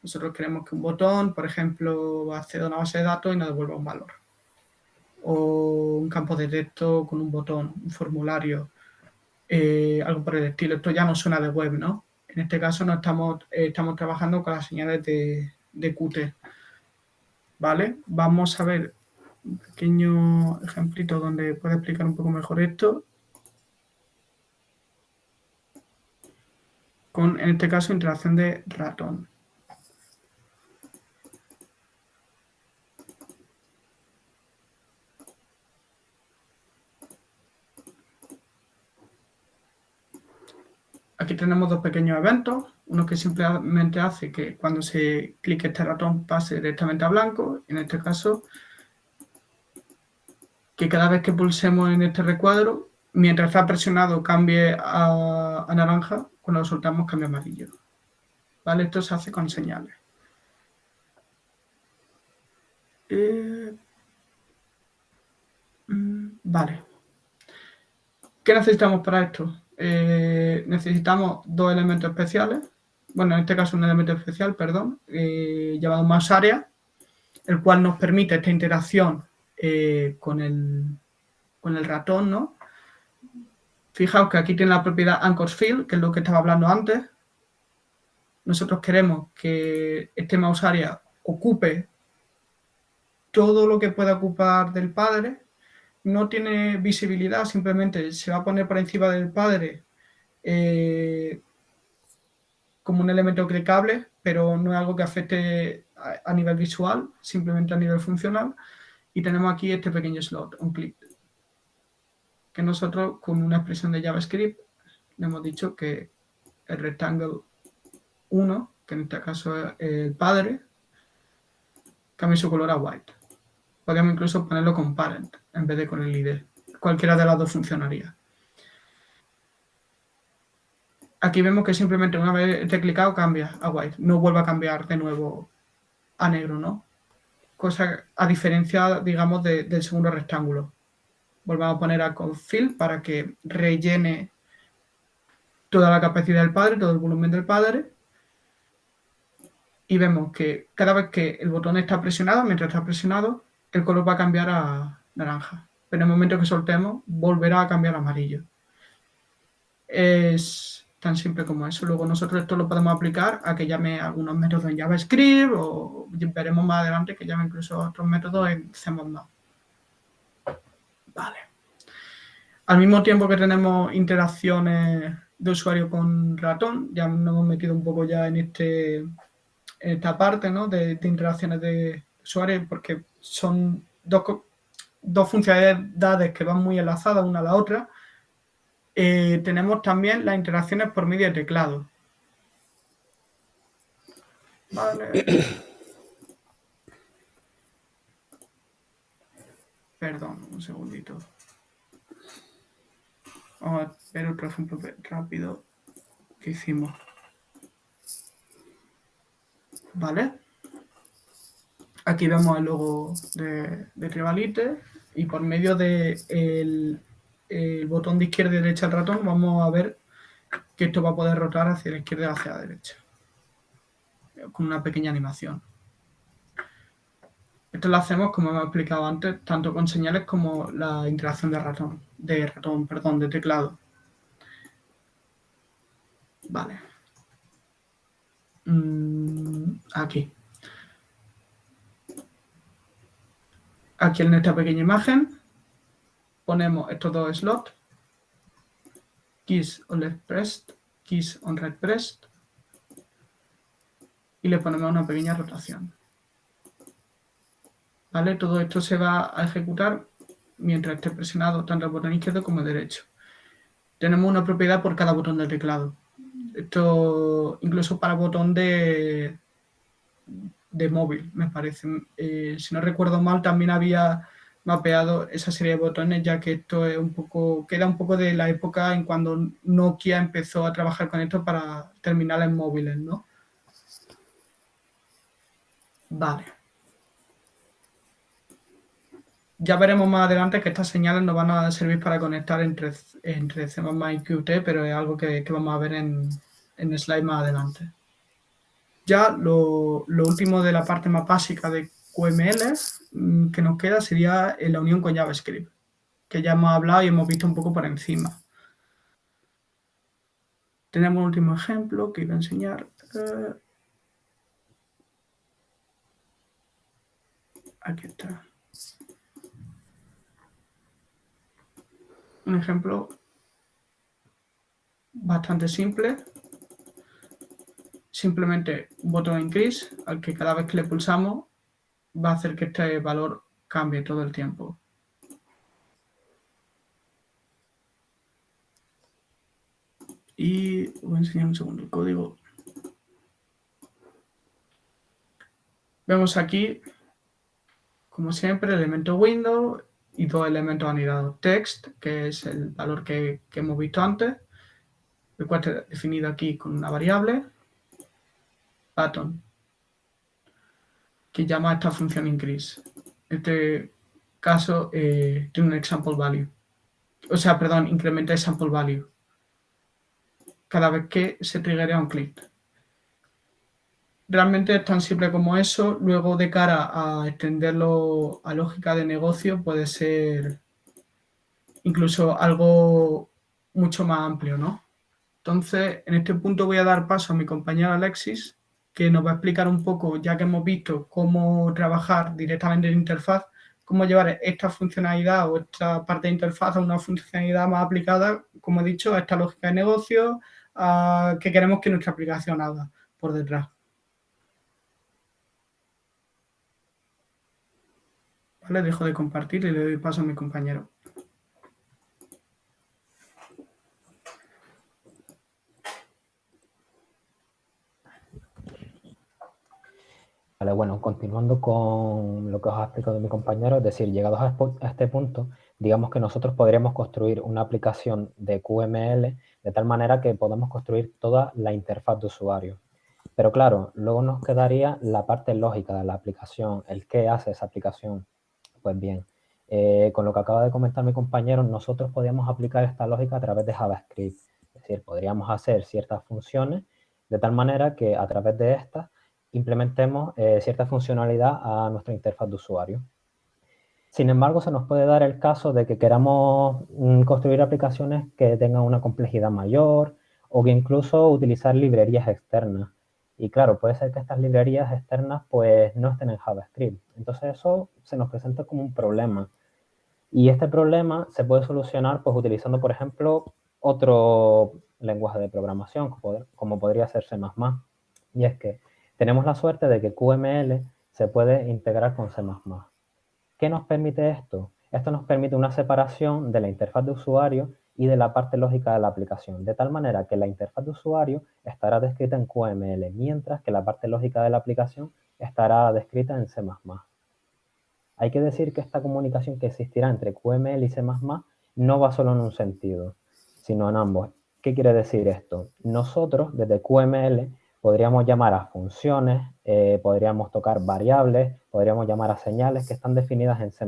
Nosotros queremos que un botón, por ejemplo, acceda a una base de datos y nos devuelva un valor. O un campo de texto con un botón, un formulario, algo por el estilo. Esto ya no suena de web, ¿no? En este caso no estamos trabajando con las señales de Qt. ¿Vale? Vamos a ver un pequeño ejemplito donde puedo explicar un poco mejor esto. Con, en este caso, interacción de ratón. Aquí tenemos dos pequeños eventos. Uno que simplemente hace que cuando se clique este ratón pase directamente a blanco. En este caso, que cada vez que pulsemos en este recuadro, mientras está presionado cambie a naranja, cuando lo soltamos cambia a amarillo. ¿Vale? Esto se hace con señales. Vale. ¿Qué necesitamos para esto? Necesitamos dos elementos especiales. Bueno, en este caso un elemento especial, perdón, llamado mouse area, el cual nos permite esta interacción con el ratón, ¿no? Fijaos que aquí tiene la propiedad anchors field, que es lo que estaba hablando antes. Nosotros queremos que este mouse area ocupe todo lo que pueda ocupar del padre. No tiene visibilidad, simplemente se va a poner por encima del padre como un elemento clicable, pero no es algo que afecte a nivel visual, simplemente a nivel funcional. Y tenemos aquí este pequeño slot, un clip, que nosotros con una expresión de JavaScript le hemos dicho que el rectangle 1, que en este caso es el padre, cambie su color a white. Podríamos incluso ponerlo con parent en vez de con el ID. Cualquiera de las dos funcionaría. Aquí vemos que simplemente una vez esté clicado cambia a white, no vuelve a cambiar de nuevo a negro, ¿no? Cosa a diferencia, digamos, del segundo rectángulo. Volvamos a poner a fill para que rellene toda la capacidad del padre, todo el volumen del padre. Y vemos que cada vez que el botón está presionado, mientras está presionado, el color va a cambiar a naranja. Pero en el momento que soltemos, volverá a cambiar a amarillo. Es tan simple como eso. Luego nosotros esto lo podemos aplicar a que llame algunos métodos en JavaScript o veremos más adelante que llame incluso a otros métodos en C++. Vale. Al mismo tiempo que tenemos interacciones de usuario con ratón, ya nos hemos metido un poco ya en esta parte, ¿no? de interacciones de usuario, porque son dos funcionalidades que van muy enlazadas una a la otra. Tenemos también las interacciones por medio de teclado. Vale. Perdón, un segundito. Vamos a ver otro ejemplo rápido que hicimos. Vale. Aquí vemos el logo de Tribalite y por medio del botón de izquierda y derecha del ratón vamos a ver que esto va a poder rotar hacia la izquierda y hacia la derecha con una pequeña animación. Esto lo hacemos, como hemos explicado antes, tanto con señales como la interacción de teclado. Vale. Aquí. Aquí en esta pequeña imagen ponemos estos dos slots, keys on left pressed, keys on right pressed, y le ponemos una pequeña rotación. ¿Vale? Todo esto se va a ejecutar mientras esté presionado tanto el botón izquierdo como el derecho. Tenemos una propiedad por cada botón del teclado. Esto incluso para botón de móvil, me parece. Si no recuerdo mal, también había mapeado esa serie de botones, ya que esto es queda un poco de la época en cuando Nokia empezó a trabajar con esto para terminales móviles, ¿no? Vale. Ya veremos más adelante que estas señales nos van a servir para conectar entre C++ y Qt, pero es algo que vamos a ver en slide más adelante. Ya lo último de la parte más básica de QML que nos queda sería la unión con JavaScript, que ya hemos hablado y hemos visto un poco por encima. Tenemos un último ejemplo que iba a enseñar. Aquí está. Un ejemplo bastante simple. Simplemente un botón increase al que cada vez que le pulsamos va a hacer que este valor cambie todo el tiempo. Y voy a enseñar un segundo el código. Vemos aquí, como siempre, el elemento window y dos elementos anidados. Text, que es el valor que hemos visto antes, el cual está definido aquí con una variable. Button, que llama a esta función increase. En este caso tiene un example value. O sea, perdón, incrementa el sample value cada vez que se triggerea un click. Realmente es tan simple como eso. Luego, de cara a extenderlo a lógica de negocio, puede ser incluso algo mucho más amplio, ¿no? Entonces, en este punto voy a dar paso a mi compañero Alexis, que nos va a explicar un poco, ya que hemos visto cómo trabajar directamente en interfaz, cómo llevar esta funcionalidad o esta parte de interfaz a una funcionalidad más aplicada, como he dicho, a esta lógica de negocio, que queremos que nuestra aplicación haga por detrás. Vale, dejo de compartir y le doy paso a mi compañero. Vale, bueno, continuando con lo que os ha explicado mi compañero, es decir, llegados a este punto, digamos que nosotros podríamos construir una aplicación de QML de tal manera que podamos construir toda la interfaz de usuario. Pero claro, luego nos quedaría la parte lógica de la aplicación, el qué hace esa aplicación. Pues bien, con lo que acaba de comentar mi compañero, nosotros podríamos aplicar esta lógica a través de JavaScript. Es decir, podríamos hacer ciertas funciones de tal manera que a través de estas implementemos cierta funcionalidad a nuestra interfaz de usuario. Sin embargo, se nos puede dar el caso de que queramos construir aplicaciones que tengan una complejidad mayor o que incluso utilizar librerías externas. Y claro, puede ser que estas librerías externas pues no estén en JavaScript. Entonces eso se nos presenta como un problema. Y este problema se puede solucionar pues utilizando, por ejemplo, otro lenguaje de programación, como podría ser C++. Y es que tenemos la suerte de que QML se puede integrar con C++. ¿Qué nos permite esto? Esto nos permite una separación de la interfaz de usuario y de la parte lógica de la aplicación, de tal manera que la interfaz de usuario estará descrita en QML, mientras que la parte lógica de la aplicación estará descrita en C++. Hay que decir que esta comunicación que existirá entre QML y C++ no va solo en un sentido, sino en ambos. ¿Qué quiere decir esto? Nosotros, desde QML, podríamos llamar a funciones, podríamos tocar variables, podríamos llamar a señales que están definidas en C++.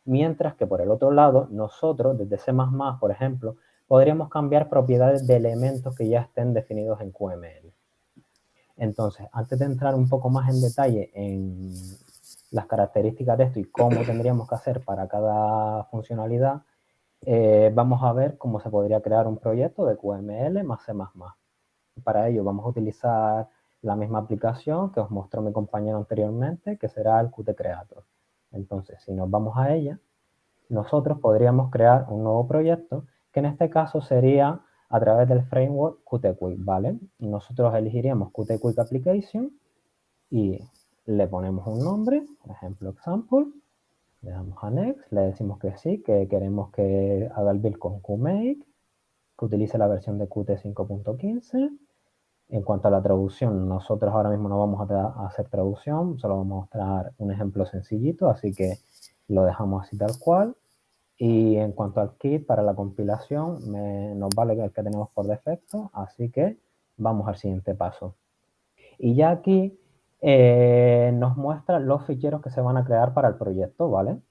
Mientras que por el otro lado, nosotros, desde C++, por ejemplo, podríamos cambiar propiedades de elementos que ya estén definidos en QML. Entonces, antes de entrar un poco más en detalle en las características de esto y cómo tendríamos que hacer para cada funcionalidad, vamos a ver cómo se podría crear un proyecto de QML más C++. Para ello vamos a utilizar la misma aplicación que os mostró mi compañero anteriormente, que será el Qt Creator. Entonces, si nos vamos a ella, nosotros podríamos crear un nuevo proyecto, que en este caso sería a través del framework Qt Quick, ¿vale? Nosotros elegiríamos Qt Quick Application y le ponemos un nombre, por ejemplo, example, le damos a next, le decimos que sí, que queremos que haga el build con Qmake, que utilice la versión de Qt 5.15. En cuanto a la traducción, nosotros ahora mismo no vamos a hacer traducción, solo vamos a mostrar un ejemplo sencillito, así que lo dejamos así tal cual. Y en cuanto al kit para la compilación, nos vale el que tenemos por defecto, así que vamos al siguiente paso. Y ya aquí nos muestra los ficheros que se van a crear para el proyecto, ¿vale?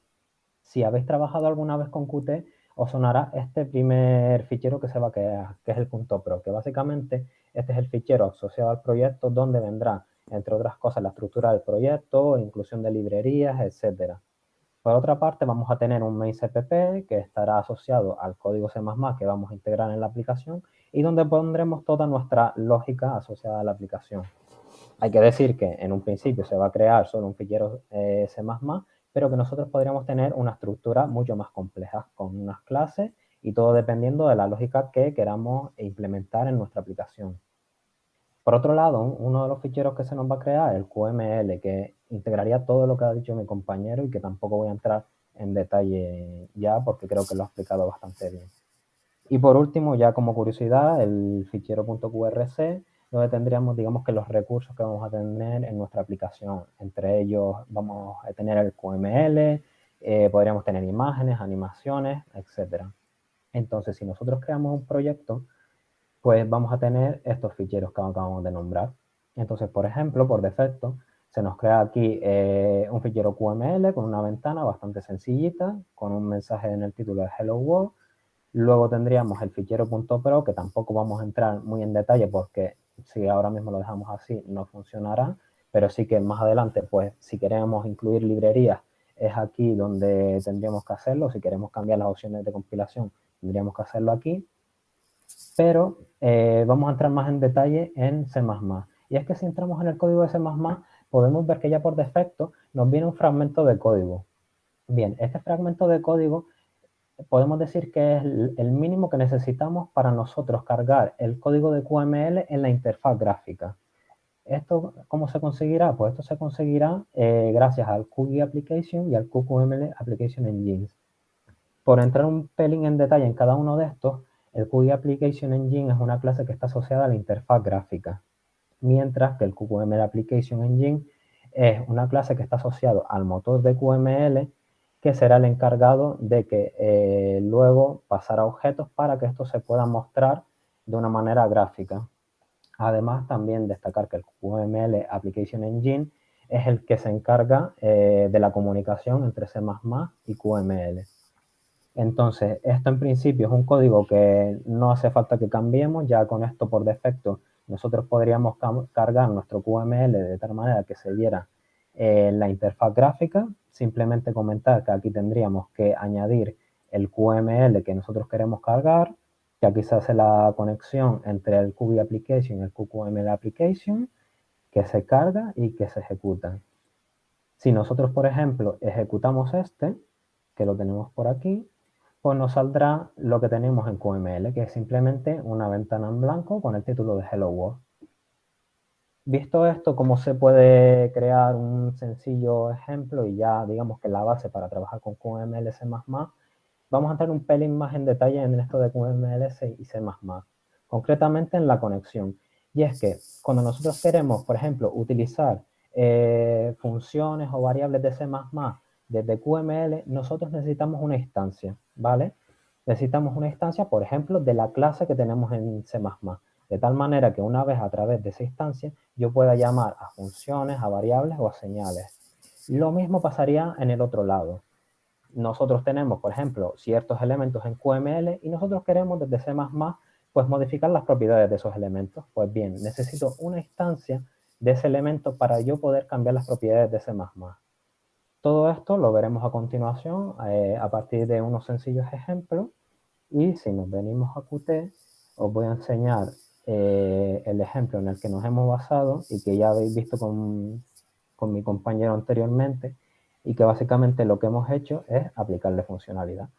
Si habéis trabajado alguna vez con Qt, os sonará este primer fichero que se va a crear, que es el .pro, que básicamente este es el fichero asociado al proyecto donde vendrá, entre otras cosas, la estructura del proyecto, inclusión de librerías, etc. Por otra parte, vamos a tener un main cpp que estará asociado al código C++ que vamos a integrar en la aplicación y donde pondremos toda nuestra lógica asociada a la aplicación. Hay que decir que en un principio se va a crear solo un fichero C++, pero que nosotros podríamos tener una estructura mucho más compleja con unas clases y todo dependiendo de la lógica que queramos implementar en nuestra aplicación. Por otro lado, uno de los ficheros que se nos va a crear es el QML, que integraría todo lo que ha dicho mi compañero y que tampoco voy a entrar en detalle ya porque creo que lo ha explicado bastante bien. Y por último, ya como curiosidad, el fichero .qrc donde tendríamos, digamos, que los recursos que vamos a tener en nuestra aplicación. Entre ellos vamos a tener el QML, podríamos tener imágenes, animaciones, etc. Entonces, si nosotros creamos un proyecto, pues vamos a tener estos ficheros que acabamos de nombrar. Entonces, por ejemplo, por defecto, se nos crea aquí un fichero QML con una ventana bastante sencillita, con un mensaje en el título de Hello World. Luego tendríamos el fichero .pro, que tampoco vamos a entrar muy en detalle porque si ahora mismo lo dejamos así no funcionará, pero sí que más adelante, pues si queremos incluir librerías, es aquí donde tendríamos que hacerlo. Si queremos cambiar las opciones de compilación, tendríamos que hacerlo aquí. Pero vamos a entrar más en detalle en C++. Y es que si entramos en el código de C++, podemos ver que ya por defecto nos viene un fragmento de código. Bien, este fragmento de código podemos decir que es el mínimo que necesitamos para nosotros cargar el código de QML en la interfaz gráfica. ¿Esto cómo se conseguirá? Pues esto se conseguirá gracias al QGIS Application y al QQML Application Engines. Por entrar un pelín en detalle en cada uno de estos, el QGIS Application Engine es una clase que está asociada a la interfaz gráfica, mientras que el QQML Application Engine es una clase que está asociada al motor de QML, que será el encargado de que luego pasará objetos para que esto se pueda mostrar de una manera gráfica. Además, también destacar que el QML Application Engine es el que se encarga de la comunicación entre C++ y QML. Entonces, esto en principio es un código que no hace falta que cambiemos, ya con esto por defecto nosotros podríamos cargar nuestro QML de tal manera que se viera la interfaz gráfica. Simplemente comentar que aquí tendríamos que añadir el QML que nosotros queremos cargar, que aquí se hace la conexión entre el QGIS Application y el QQML Application, que se carga y que se ejecuta. Si nosotros, por ejemplo, ejecutamos este, que lo tenemos por aquí, pues nos saldrá lo que tenemos en QML, que es simplemente una ventana en blanco con el título de Hello World. Visto esto, cómo se puede crear un sencillo ejemplo y ya digamos que la base para trabajar con QML C++, vamos a entrar un pelín más en detalle en esto de QML y C++, concretamente en la conexión. Y es que cuando nosotros queremos, por ejemplo, utilizar funciones o variables de C++ desde QML, nosotros necesitamos una instancia, ¿vale? Necesitamos una instancia, por ejemplo, de la clase que tenemos en C++, de tal manera que una vez a través de esa instancia yo pueda llamar a funciones, a variables o a señales. Lo mismo pasaría en el otro lado. Nosotros tenemos, por ejemplo, ciertos elementos en QML y nosotros queremos desde C++ pues modificar las propiedades de esos elementos. Pues bien, necesito una instancia de ese elemento para yo poder cambiar las propiedades de C++. Todo esto lo veremos a continuación a partir de unos sencillos ejemplos. Y si nos venimos a Qt, os voy a enseñar el ejemplo en el que nos hemos basado y que ya habéis visto con mi compañero anteriormente, y que básicamente lo que hemos hecho es aplicarle funcionalidad.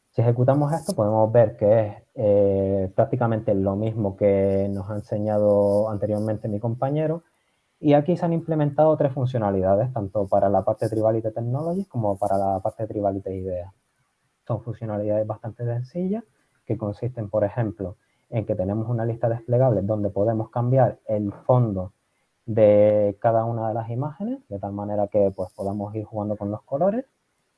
Si ejecutamos esto, podemos ver que es prácticamente lo mismo que nos ha enseñado anteriormente mi compañero, y aquí se han implementado 3 funcionalidades, tanto para la parte de Tribality Technologies como para la parte de Tribality Ideas. Son funcionalidades bastante sencillas que consisten, por ejemplo, en que tenemos una lista desplegable donde podemos cambiar el fondo de cada una de las imágenes, de tal manera que pues, podamos ir jugando con los colores.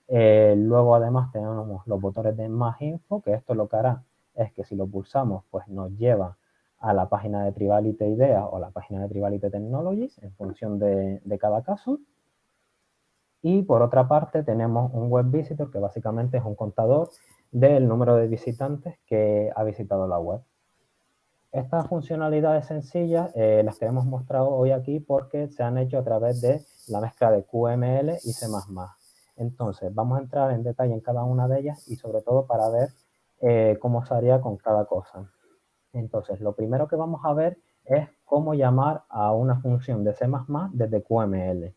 Luego además tenemos los botones de más info, que esto lo que hará es que si lo pulsamos pues nos lleva a la página de Tribality Ideas o la página de Tribality Technologies en función de cada caso. Y por otra parte tenemos un web visitor que básicamente es un contador del número de visitantes que ha visitado la web. Estas funcionalidades sencillas las que hemos mostrado hoy aquí porque se han hecho a través de la mezcla de QML y C++. Entonces vamos a entrar en detalle en cada una de ellas y sobre todo para ver cómo se haría con cada cosa. Entonces lo primero que vamos a ver es cómo llamar a una función de C++ desde QML.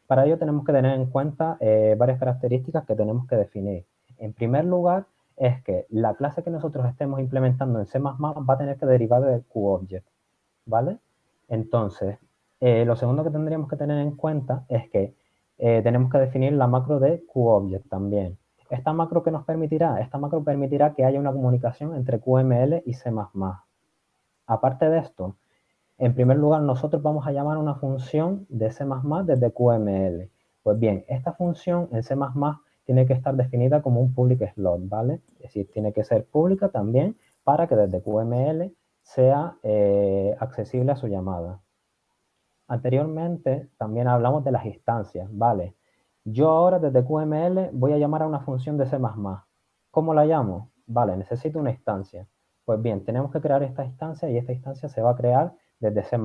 Para ello tenemos que tener en cuenta varias características que tenemos que definir. En primer lugar, es que la clase que nosotros estemos implementando en C++ va a tener que derivar del QObject, ¿vale? Entonces, lo segundo que tendríamos que tener en cuenta es que tenemos que definir la macro de QObject también. ¿Esta macro qué nos permitirá? Esta macro permitirá que haya una comunicación entre QML y C++. Aparte de esto, en primer lugar, nosotros vamos a llamar una función de C++ desde QML. Pues bien, esta función en C++ tiene que estar definida como un public slot, ¿vale? Es decir, tiene que ser pública también para que desde QML sea accesible a su llamada. Anteriormente también hablamos de las instancias, ¿vale? Yo ahora desde QML voy a llamar a una función de C++. ¿Cómo la llamo? Vale, necesito una instancia. Pues bien, tenemos que crear esta instancia y esta instancia se va a crear desde C++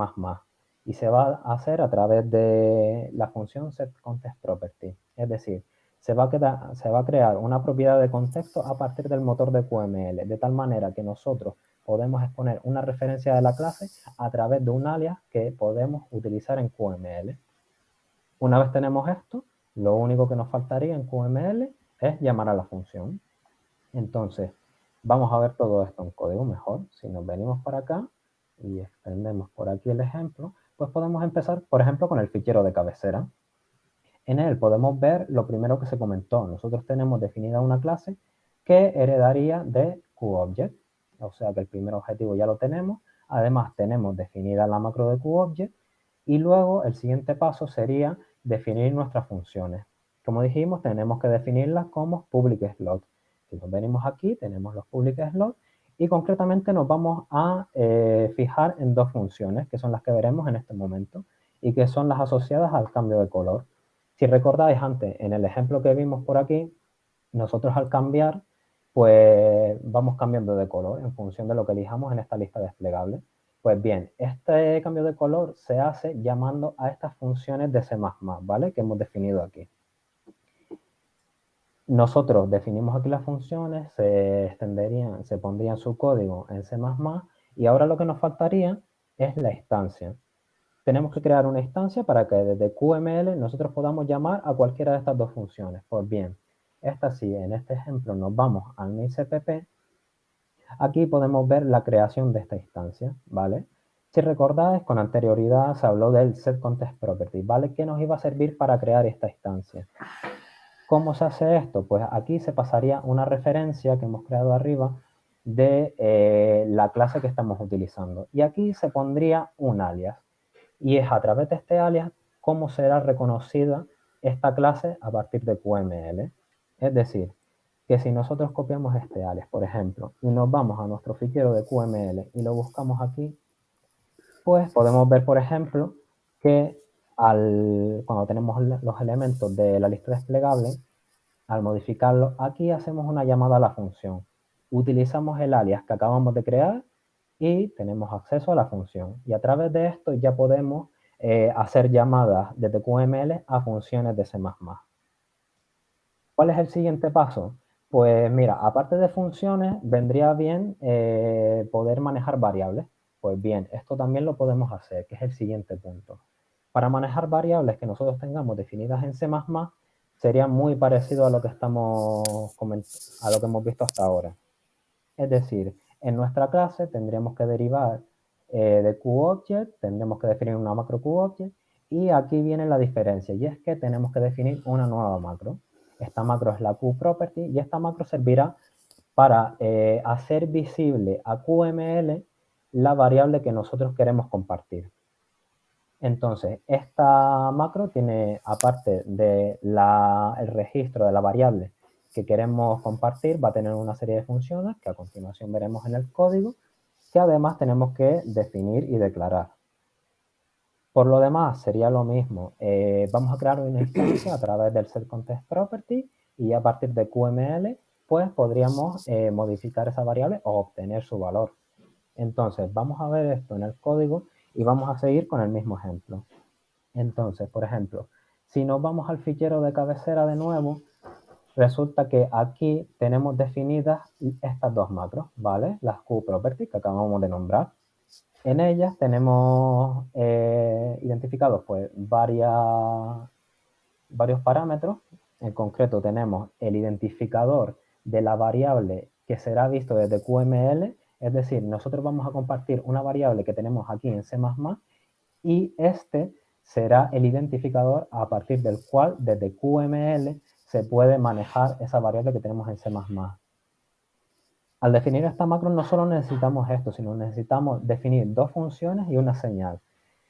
y se va a hacer a través de la función setContextProperty. Es decir, se va a crear una propiedad de contexto a partir del motor de QML, de tal manera que nosotros podemos exponer una referencia de la clase a través de un alias que podemos utilizar en QML. Una vez tenemos esto, lo único que nos faltaría en QML es llamar a la función. Entonces, vamos a ver todo esto en código mejor. Si nos venimos para acá y extendemos por aquí el ejemplo, pues podemos empezar, por ejemplo, con el fichero de cabecera. En él podemos ver lo primero que se comentó. Nosotros tenemos definida una clase que heredaría de QObject. O sea que el primer objetivo ya lo tenemos. Además, tenemos definida la macro de QObject. Y luego el siguiente paso sería definir nuestras funciones. Como dijimos, tenemos que definirlas como public slot. Si nos venimos aquí, tenemos los public slot. Y concretamente nos vamos a fijar en dos funciones, que son las que veremos en este momento, y que son las asociadas al cambio de color. Si recordáis antes, en el ejemplo que vimos por aquí, nosotros al cambiar, pues vamos cambiando de color en función de lo que elijamos en esta lista desplegable. Pues bien, este cambio de color se hace llamando a estas funciones de C++, ¿vale? Que hemos definido aquí. Nosotros definimos aquí las funciones, se pondría su código en C++, y ahora lo que nos faltaría es la instancia. Tenemos que crear una instancia para que desde QML nosotros podamos llamar a cualquiera de estas dos funciones. Pues bien, esta sí, en este ejemplo nos vamos al MainCpp. Aquí podemos ver la creación de esta instancia, ¿vale? Si recordáis, con anterioridad se habló del setContextProperty, ¿vale? ¿Qué nos iba a servir para crear esta instancia? ¿Cómo se hace esto? Pues aquí se pasaría una referencia que hemos creado arriba de la clase que estamos utilizando. Y aquí se pondría un alias. Y es a través de este alias cómo será reconocida esta clase a partir de QML. Es decir, que si nosotros copiamos este alias, por ejemplo, y nos vamos a nuestro fichero de QML y lo buscamos aquí, pues podemos ver, por ejemplo, que cuando tenemos los elementos de la lista desplegable, al modificarlo, aquí hacemos una llamada a la función. Utilizamos el alias que acabamos de crear y tenemos acceso a la función. Y a través de esto ya podemos hacer llamadas desde QML a funciones de C++. ¿Cuál es el siguiente paso? Pues mira, aparte de funciones, vendría bien poder manejar variables. Pues bien, esto también lo podemos hacer, que es el siguiente punto. Para manejar variables que nosotros tengamos definidas en C++, sería muy parecido a lo que hemos visto hasta ahora. Es decir, en nuestra clase tendríamos que derivar de QObject, tendremos que definir una macro QObject, y aquí viene la diferencia, y es que tenemos que definir una nueva macro. Esta macro es la QProperty, y esta macro servirá para hacer visible a QML la variable que nosotros queremos compartir. Entonces, esta macro tiene, aparte del registro de la variable que queremos compartir, va a tener una serie de funciones que a continuación veremos en el código, que además tenemos que definir y declarar. Por lo demás, sería lo mismo. Vamos a crear una instancia a través del setContextProperty y a partir de QML, pues podríamos modificar esa variable o obtener su valor. Entonces, vamos a ver esto en el código y vamos a seguir con el mismo ejemplo. Entonces, por ejemplo, si nos vamos al fichero de cabecera de nuevo, resulta que aquí tenemos definidas estas dos macros, ¿vale? Las QProperty que acabamos de nombrar. En ellas tenemos identificados pues varios parámetros. En concreto tenemos el identificador de la variable que será visto desde QML. Es decir, nosotros vamos a compartir una variable que tenemos aquí en C++ y este será el identificador a partir del cual desde QML se puede manejar esa variable que tenemos en C++. Al definir esta macro no solo necesitamos esto, sino necesitamos definir dos funciones y una señal.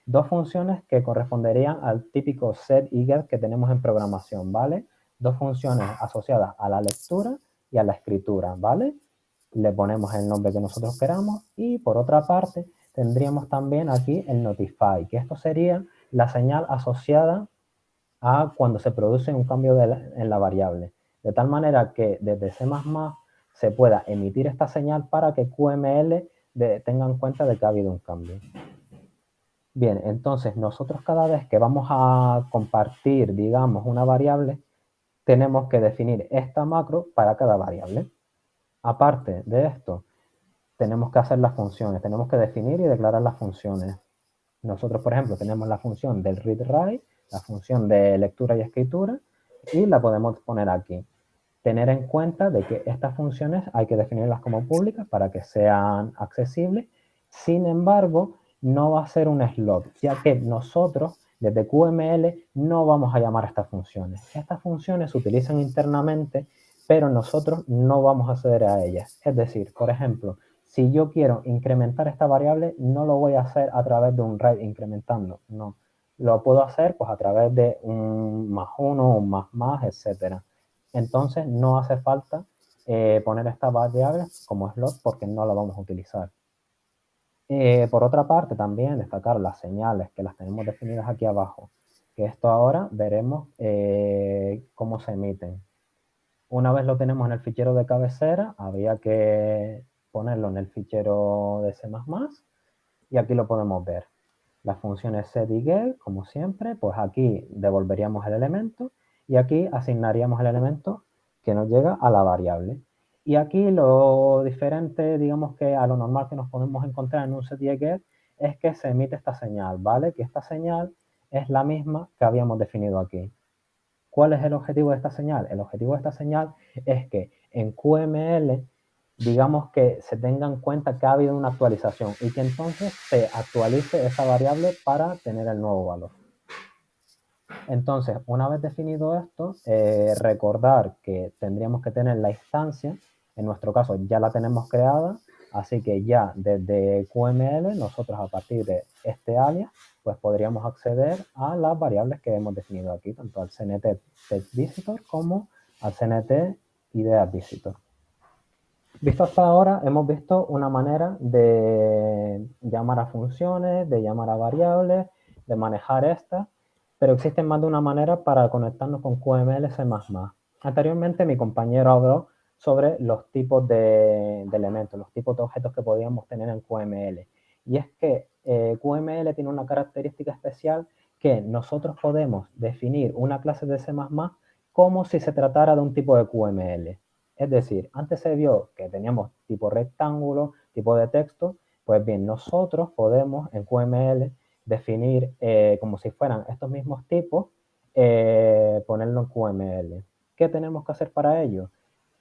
Dos funciones que corresponderían al típico set y get que tenemos en programación, ¿vale? Dos funciones asociadas a la lectura y a la escritura, ¿vale? Le ponemos el nombre que nosotros queramos y por otra parte tendríamos también aquí el notify, que esto sería la señal asociada a cuando se produce un cambio en la variable. De tal manera que desde C++ se pueda emitir esta señal para que QML tenga en cuenta de que ha habido un cambio. Bien, entonces nosotros cada vez que vamos a compartir, digamos, una variable, tenemos que definir esta macro para cada variable. Aparte de esto, tenemos que hacer las funciones, tenemos que definir y declarar las funciones. Nosotros, por ejemplo, tenemos la función del read-write, la función de lectura y escritura, y la podemos poner aquí. Tener en cuenta de que estas funciones hay que definirlas como públicas para que sean accesibles. Sin embargo, no va a ser un slot, ya que nosotros desde QML no vamos a llamar a estas funciones. Estas funciones se utilizan internamente, pero nosotros no vamos a acceder a ellas. Es decir, por ejemplo, si yo quiero incrementar esta variable, no lo voy a hacer a través de un write incrementando, no. Lo puedo hacer pues a través de un +1, un más, etcétera. Entonces no hace falta poner esta variable como slot porque no la vamos a utilizar. Por otra parte, también destacar las señales que las tenemos definidas aquí abajo, que esto ahora veremos cómo se emiten. Una vez lo tenemos en el fichero de cabecera, habría que ponerlo en el fichero de C++ y aquí lo podemos ver. Las funciones set y get, como siempre, pues aquí devolveríamos el elemento y aquí asignaríamos el elemento que nos llega a la variable. Y aquí lo diferente, digamos que a lo normal que nos podemos encontrar en un set y get es que se emite esta señal, ¿vale? Que esta señal es la misma que habíamos definido aquí. ¿Cuál es el objetivo de esta señal? El objetivo de esta señal es que en QML, digamos que se tenga en cuenta que ha habido una actualización y que entonces se actualice esa variable para tener el nuevo valor. Entonces, una vez definido esto, recordar que tendríamos que tener la instancia, en nuestro caso ya la tenemos creada, así que ya desde QML nosotros a partir de este alias pues podríamos acceder a las variables que hemos definido aquí, tanto al CNT TextVisitor como al CNT IdeaVisitor. Visto hasta ahora, hemos visto una manera de llamar a funciones, de llamar a variables, de manejar estas, pero existen más de una manera para conectarnos con QML C++. Anteriormente mi compañero habló sobre los tipos de elementos, los tipos de objetos que podíamos tener en QML. Y es que QML tiene una característica especial que nosotros podemos definir una clase de C++ como si se tratara de un tipo de QML. Es decir, antes se vio que teníamos tipo rectángulo, tipo de texto, pues bien, nosotros podemos en QML definir como si fueran estos mismos tipos, ponerlo en QML. ¿Qué tenemos que hacer para ello?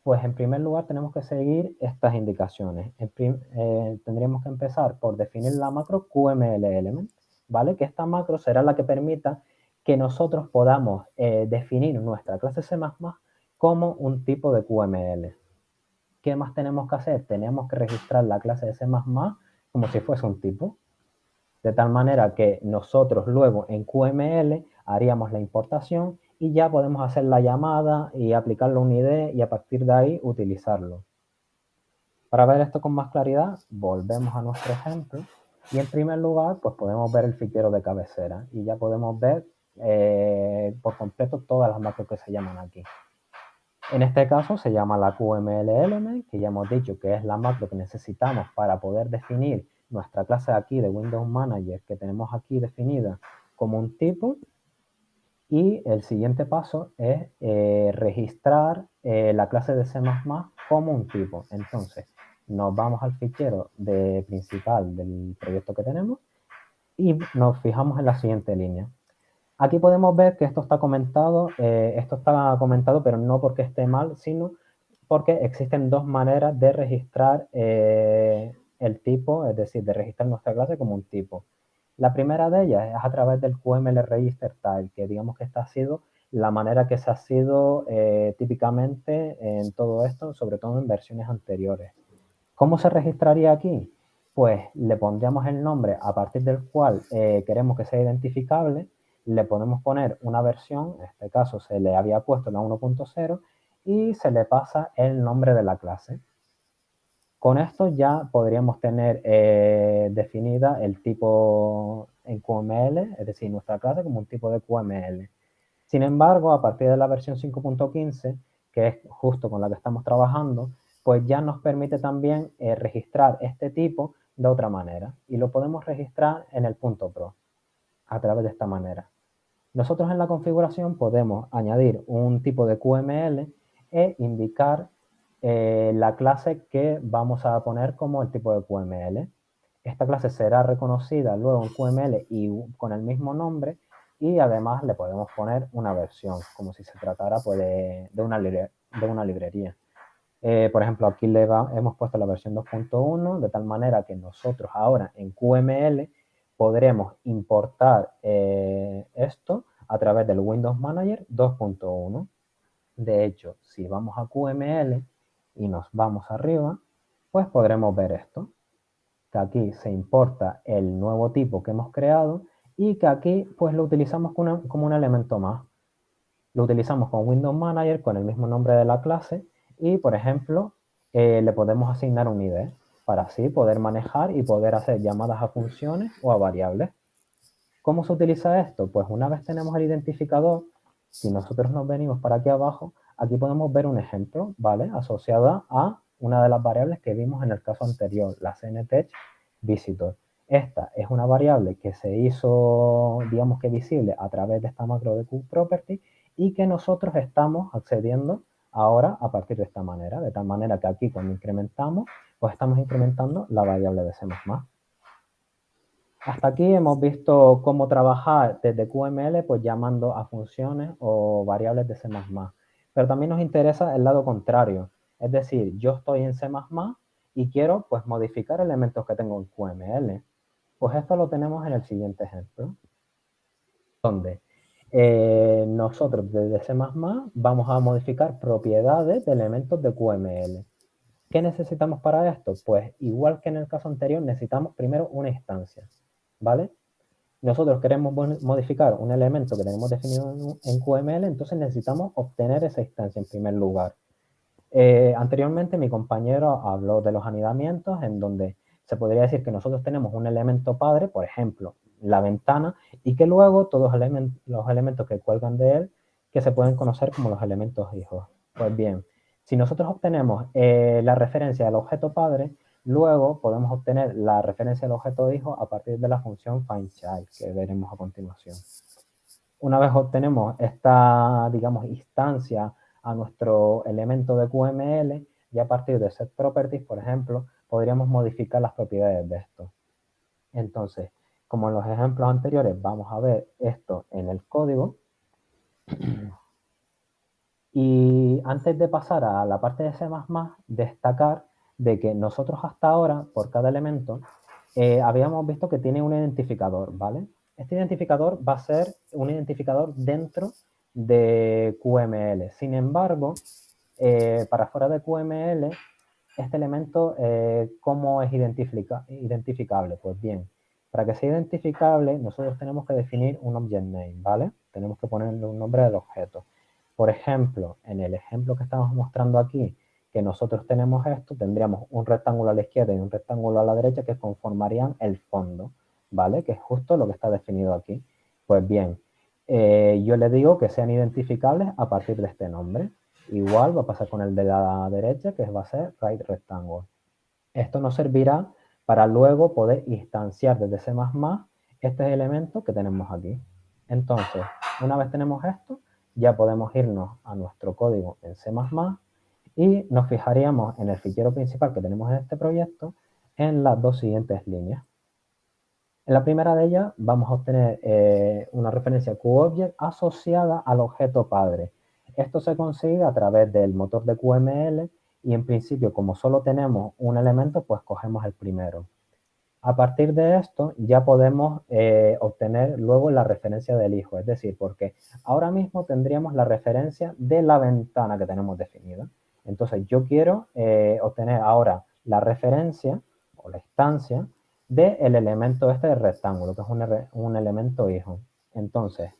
Pues en primer lugar tenemos que seguir estas indicaciones. Tendríamos que empezar por definir la macro QML element, ¿vale? Que esta macro será la que permita que nosotros podamos definir nuestra clase C++ como un tipo de QML. ¿Qué más tenemos que hacer? Tenemos que registrar la clase de C++ como si fuese un tipo, de tal manera que nosotros luego en QML haríamos la importación y ya podemos hacer la llamada y aplicarlo a un ID y a partir de ahí utilizarlo. Para ver esto con más claridad, volvemos a nuestro ejemplo y en primer lugar pues podemos ver el fichero de cabecera y ya podemos ver por completo todas las macros que se llaman aquí. En este caso se llama la QML element, que ya hemos dicho que es la macro que necesitamos para poder definir nuestra clase aquí de Windows Manager que tenemos aquí definida como un tipo. Y el siguiente paso es registrar la clase de C++ como un tipo. Entonces nos vamos al fichero principal del proyecto que tenemos y nos fijamos en la siguiente línea. Aquí podemos ver que esto está comentado pero no porque esté mal, sino porque existen dos maneras de registrar el tipo, es decir, de registrar nuestra clase como un tipo. La primera de ellas es a través del QML Register Type, que digamos que esta ha sido la manera que se ha sido típicamente en todo esto, sobre todo en versiones anteriores. ¿Cómo se registraría aquí? Pues le pondríamos el nombre a partir del cual queremos que sea identificable, le podemos poner una versión, en este caso se le había puesto la 1.0 y se le pasa el nombre de la clase. Con esto ya podríamos tener definida el tipo en QML, es decir, nuestra clase como un tipo de QML. Sin embargo, a partir de la versión 5.15, que es justo con la que estamos trabajando, pues ya nos permite también registrar este tipo de otra manera. Y lo podemos registrar en el punto .pro a través de esta manera. Nosotros en la configuración podemos añadir un tipo de QML e indicar la clase que vamos a poner como el tipo de QML. Esta clase será reconocida luego en QML y con el mismo nombre y además le podemos poner una versión, como si se tratara pues, de una librería. Por ejemplo, aquí hemos puesto la versión 2.1 de tal manera que nosotros ahora en QML podremos importar esto a través del Windows Manager 2.1. De hecho, si vamos a QML y nos vamos arriba, pues podremos ver esto, que aquí se importa el nuevo tipo que hemos creado y que aquí pues lo utilizamos como un elemento más. Lo utilizamos con Windows Manager con el mismo nombre de la clase y, por ejemplo, le podemos asignar un ID para así poder manejar y poder hacer llamadas a funciones o a variables. ¿Cómo se utiliza esto? Pues una vez tenemos el identificador, si nosotros nos venimos para aquí abajo, aquí podemos ver un ejemplo, ¿vale? Asociada a una de las variables que vimos en el caso anterior, la cntextVisitor. Esta es una variable que se hizo, digamos que visible a través de esta macro de QProperty y que nosotros estamos accediendo ahora a partir de esta manera, de tal manera que aquí cuando incrementamos, pues estamos incrementando la variable de C++. Hasta aquí hemos visto cómo trabajar desde QML, pues llamando a funciones o variables de C++. Pero también nos interesa el lado contrario. Es decir, yo estoy en C++ y quiero pues modificar elementos que tengo en QML. Pues esto lo tenemos en el siguiente ejemplo, donde nosotros desde C++ vamos a modificar propiedades de elementos de QML. ¿Qué necesitamos para esto? Pues igual que en el caso anterior, necesitamos primero una instancia, ¿vale? Nosotros queremos modificar un elemento que tenemos definido en QML, entonces necesitamos obtener esa instancia en primer lugar. Anteriormente mi compañero habló de los anidamientos, en donde se podría decir que nosotros tenemos un elemento padre, por ejemplo, la ventana, y que luego todos los elementos que cuelgan de él, que se pueden conocer como los elementos hijos. Pues bien, si nosotros obtenemos la referencia del objeto padre, luego podemos obtener la referencia del objeto hijo a partir de la función findChild, que veremos a continuación. Una vez obtenemos esta, digamos, instancia a nuestro elemento de QML, y a partir de setProperties, por ejemplo, podríamos modificar las propiedades de esto. Entonces, como en los ejemplos anteriores, vamos a ver esto en el código. Y antes de pasar a la parte de C++, destacar de que nosotros hasta ahora, por cada elemento, habíamos visto que tiene un identificador, ¿vale? Este identificador va a ser un identificador dentro de QML. Sin embargo, para fuera de QML, este elemento, ¿cómo es identificable? Pues bien, para que sea identificable, nosotros tenemos que definir un object name, ¿vale? Tenemos que ponerle un nombre del objeto. Por ejemplo, en el ejemplo que estamos mostrando aquí, que nosotros tenemos esto, tendríamos un rectángulo a la izquierda y un rectángulo a la derecha que conformarían el fondo, ¿vale? Que es justo lo que está definido aquí. Pues bien, yo le digo que sean identificables a partir de este nombre. Igual va a pasar con el de la derecha, que va a ser right-rectangle. Esto nos servirá para luego poder instanciar desde C++ este elemento que tenemos aquí. Entonces, una vez tenemos esto, ya podemos irnos a nuestro código en C++ y nos fijaríamos en el fichero principal que tenemos en este proyecto en las dos siguientes líneas. En la primera de ellas vamos a obtener una referencia QObject asociada al objeto padre. Esto se consigue a través del motor de QML y en principio como solo tenemos un elemento, pues cogemos el primero. A partir de esto ya podemos obtener luego la referencia del hijo, es decir, porque ahora mismo tendríamos la referencia de la ventana que tenemos definida. Entonces yo quiero obtener ahora la referencia o la instancia del elemento este del rectángulo, que es un elemento hijo. Entonces,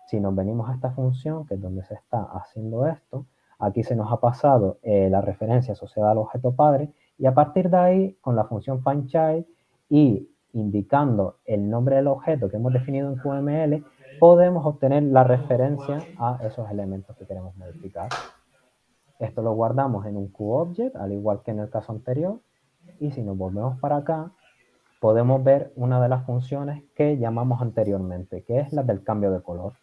si nos venimos a esta función, que es donde se está haciendo esto, aquí se nos ha pasado la referencia asociada al objeto padre, y a partir de ahí, con la función findChild y indicando el nombre del objeto que hemos definido en QML, podemos obtener la referencia a esos elementos que queremos modificar. Esto lo guardamos en un QObject, al igual que en el caso anterior, y si nos volvemos para acá, podemos ver una de las funciones que llamamos anteriormente, que es la del cambio de color.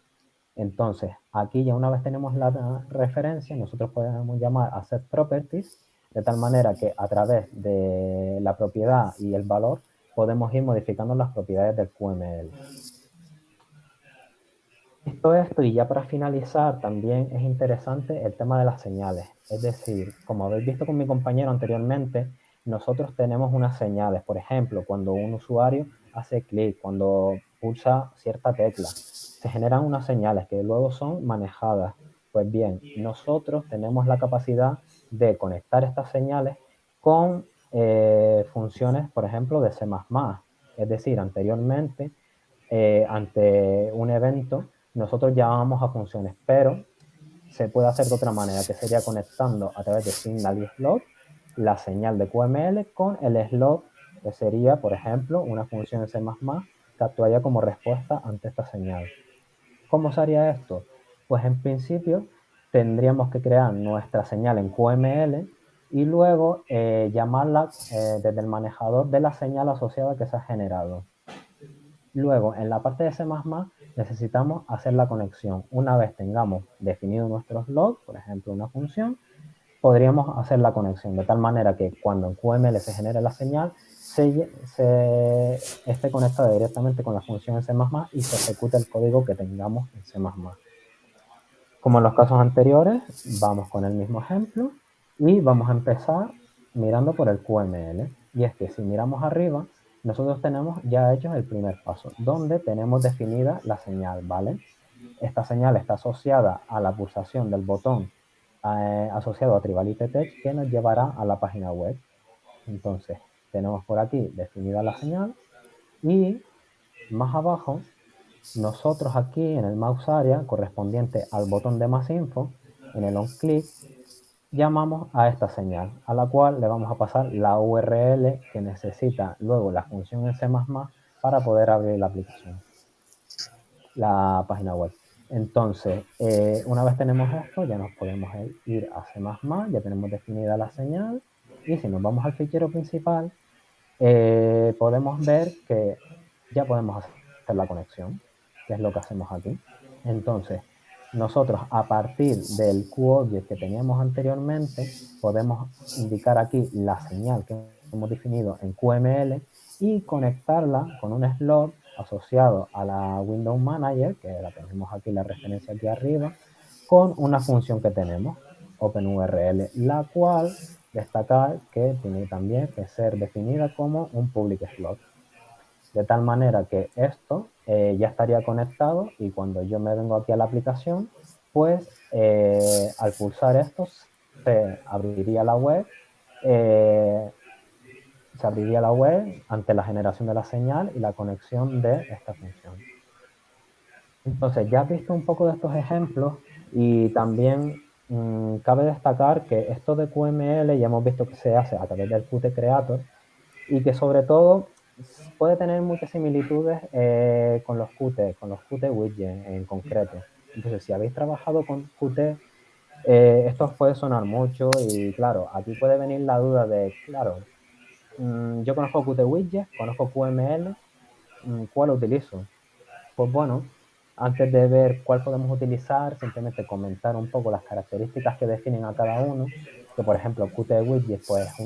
Entonces, aquí ya una vez tenemos la referencia, nosotros podemos llamar a setProperties, de tal manera que a través de la propiedad y el valor podemos ir modificando las propiedades del QML. Visto esto, y ya para finalizar, también es interesante el tema de las señales. Es decir, como habéis visto con mi compañero anteriormente, nosotros tenemos unas señales. Por ejemplo, cuando un usuario hace clic, cuando pulsa cierta tecla, se generan unas señales que luego son manejadas. Pues bien, nosotros tenemos la capacidad de conectar estas señales con funciones, por ejemplo, de C++. Es decir, anteriormente, ante un evento, nosotros llamábamos a funciones, pero se puede hacer de otra manera, que sería conectando a través de signal y slot la señal de QML con el slot, que sería, por ejemplo, una función en C++ que actuaría como respuesta ante esta señal. ¿Cómo se haría esto? Pues en principio tendríamos que crear nuestra señal en QML y luego llamarla desde el manejador de la señal asociada que se ha generado. Luego, en la parte de C++, necesitamos hacer la conexión. Una vez tengamos definido nuestros logs, por ejemplo, una función, podríamos hacer la conexión de tal manera que cuando en QML se genere la señal, se esté conectada directamente con la función en C++ y se ejecute el código que tengamos en C++. Como en los casos anteriores, vamos con el mismo ejemplo y vamos a empezar mirando por el QML. Y es que si miramos arriba, nosotros tenemos ya hecho el primer paso, donde tenemos definida la señal, ¿vale? Esta señal está asociada a la pulsación del botón asociado a Tribalite Text, que nos llevará a la página web. Entonces, tenemos por aquí definida la señal y más abajo, nosotros aquí en el mouse area correspondiente al botón de más info, en el onClick, llamamos a esta señal, a la cual le vamos a pasar la URL que necesita luego la función en C++ para poder abrir la aplicación, la página web. Entonces, una vez tenemos esto, ya nos podemos ir a C++, ya tenemos definida la señal, y si nos vamos al fichero principal, podemos ver que ya podemos hacer la conexión, que es lo que hacemos aquí. Entonces, nosotros a partir del QObject que teníamos anteriormente, podemos indicar aquí la señal que hemos definido en QML y conectarla con un slot asociado a la Window Manager, que la tenemos aquí, la referencia aquí arriba, con una función que tenemos, OpenURL, la cual destacar que tiene también que ser definida como un public slot. De tal manera que esto ya estaría conectado y cuando yo me vengo aquí a la aplicación, pues al pulsar esto se abriría la web, ante la generación de la señal y la conexión de esta función. Entonces, ya has visto un poco de estos ejemplos y también cabe destacar que esto de QML ya hemos visto que se hace a través del Qt Creator y que sobre todo puede tener muchas similitudes con los Qt widgets en concreto. Entonces, si habéis trabajado con Qt, esto os puede sonar mucho y claro, aquí puede venir la duda de, claro, yo conozco Qt widgets, conozco QML, ¿cuál utilizo? Pues bueno, antes de ver cuál podemos utilizar, simplemente comentar un poco las características que definen a cada uno, que por ejemplo Qt Widget pues es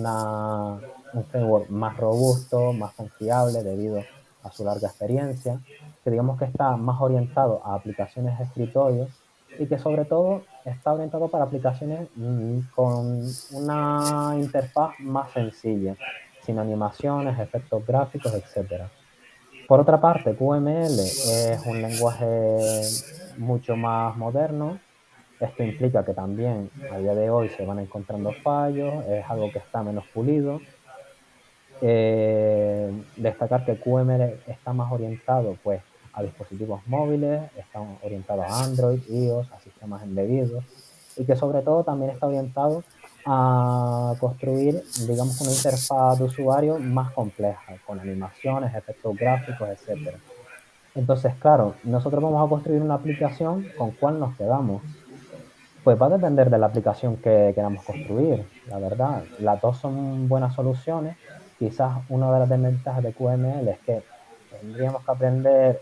un framework más robusto, más confiable debido a su larga experiencia, que digamos que está más orientado a aplicaciones de escritorio y que sobre todo está orientado para aplicaciones con una interfaz más sencilla, sin animaciones, efectos gráficos, etcétera. Por otra parte, QML es un lenguaje mucho más moderno. Esto implica que también a día de hoy se van encontrando fallos, es algo que está menos pulido Destacar que QML está más orientado pues, a dispositivos móviles, está orientado a Android, iOS, a sistemas embebidos, y que sobre todo también está orientado a construir, digamos, una interfaz de usuario más compleja, con animaciones, efectos gráficos, etc. Entonces, claro, nosotros vamos a construir una aplicación con cuál nos quedamos. Pues va a depender de la aplicación que queramos construir, la verdad. Las dos son buenas soluciones. Quizás una de las desventajas de QML es que tendríamos que aprender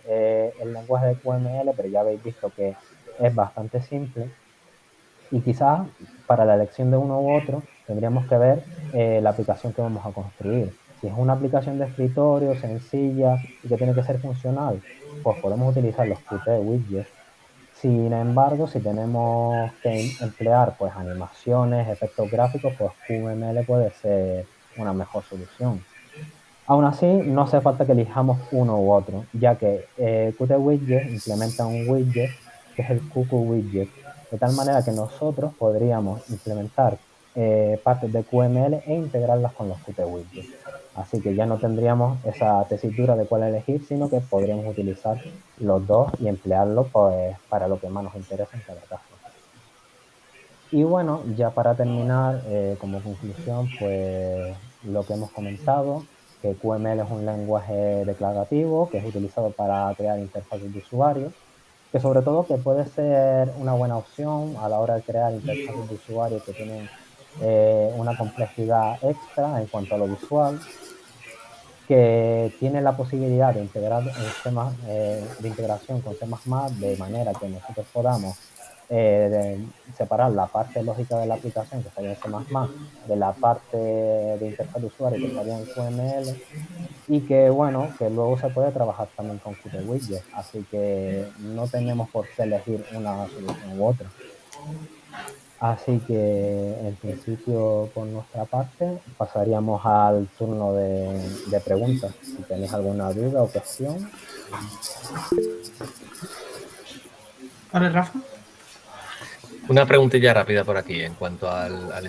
el lenguaje de QML, pero ya habéis visto que es bastante simple. Y quizás para la elección de uno u otro tendríamos que ver la aplicación que vamos a construir. Si es una aplicación de escritorio sencilla y que tiene que ser funcional, pues podemos utilizar los Qt widgets. Sin embargo, si tenemos que emplear pues, animaciones, efectos gráficos, pues QML puede ser una mejor solución. Aún así, no hace falta que elijamos uno u otro, ya que Qt Widget implementa un widget que es el QQ Widget, de tal manera que nosotros podríamos implementar partes de QML e integrarlas con los Qt Widgets. Así que ya no tendríamos esa tesitura de cuál elegir, sino que podríamos utilizar los dos y emplearlos pues, para lo que más nos interesa en cada caso. Y bueno, ya para terminar, como conclusión, pues lo que hemos comentado, que QML es un lenguaje declarativo que es utilizado para crear interfaces de usuario, que sobre todo que puede ser una buena opción a la hora de crear interfaces de usuario que tienen una complejidad extra en cuanto a lo visual, que tiene la posibilidad de integrar de integración con C++ de manera que nosotros podamos separar la parte lógica de la aplicación que estaría en C++ de la parte de interfaz de usuario que estaría en QML, y que bueno, que luego se puede trabajar también con Qt Widget, así que no tenemos por qué elegir una solución u otra. Así que en principio por nuestra parte pasaríamos al turno de preguntas. Si tenéis alguna duda o cuestión. Vale, Rafa. Una preguntilla rápida por aquí en cuanto al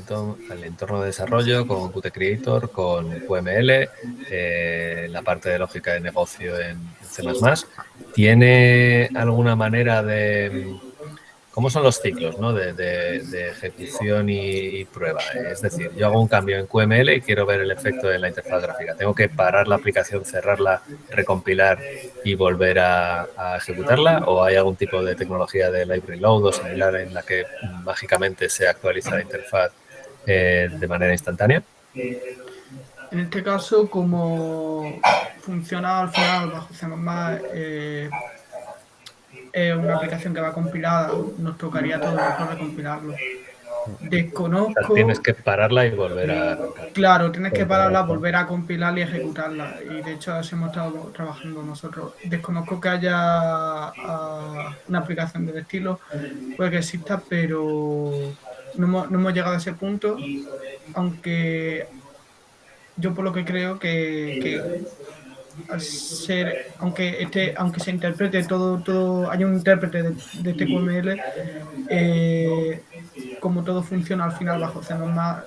entorno de desarrollo con Qt Creator, con QML, la parte de lógica de negocio en C++. ¿Tiene alguna manera de... ¿Cómo son los ciclos, ¿no? de ejecución y prueba? Es decir, yo hago un cambio en QML y quiero ver el efecto en la interfaz gráfica. ¿Tengo que parar la aplicación, cerrarla, recompilar y volver a ejecutarla? ¿O hay algún tipo de tecnología de library load o similar en la que mágicamente se actualiza la interfaz de manera instantánea? En este caso, como funciona al final bajo C++, una aplicación que va compilada, nos tocaría todo mejor recompilarlo. Desconozco... O sea, tienes que pararla y volver a arrancar. Claro, tienes que pararla, volver a compilarla y ejecutarla. Y de hecho así hemos estado trabajando nosotros. Desconozco que haya una aplicación del estilo, puede que exista, pero no hemos llegado a ese punto, aunque yo por lo que creo que al ser, aunque se interprete todo, hay un intérprete de este QML, como todo funciona al final bajo C++, va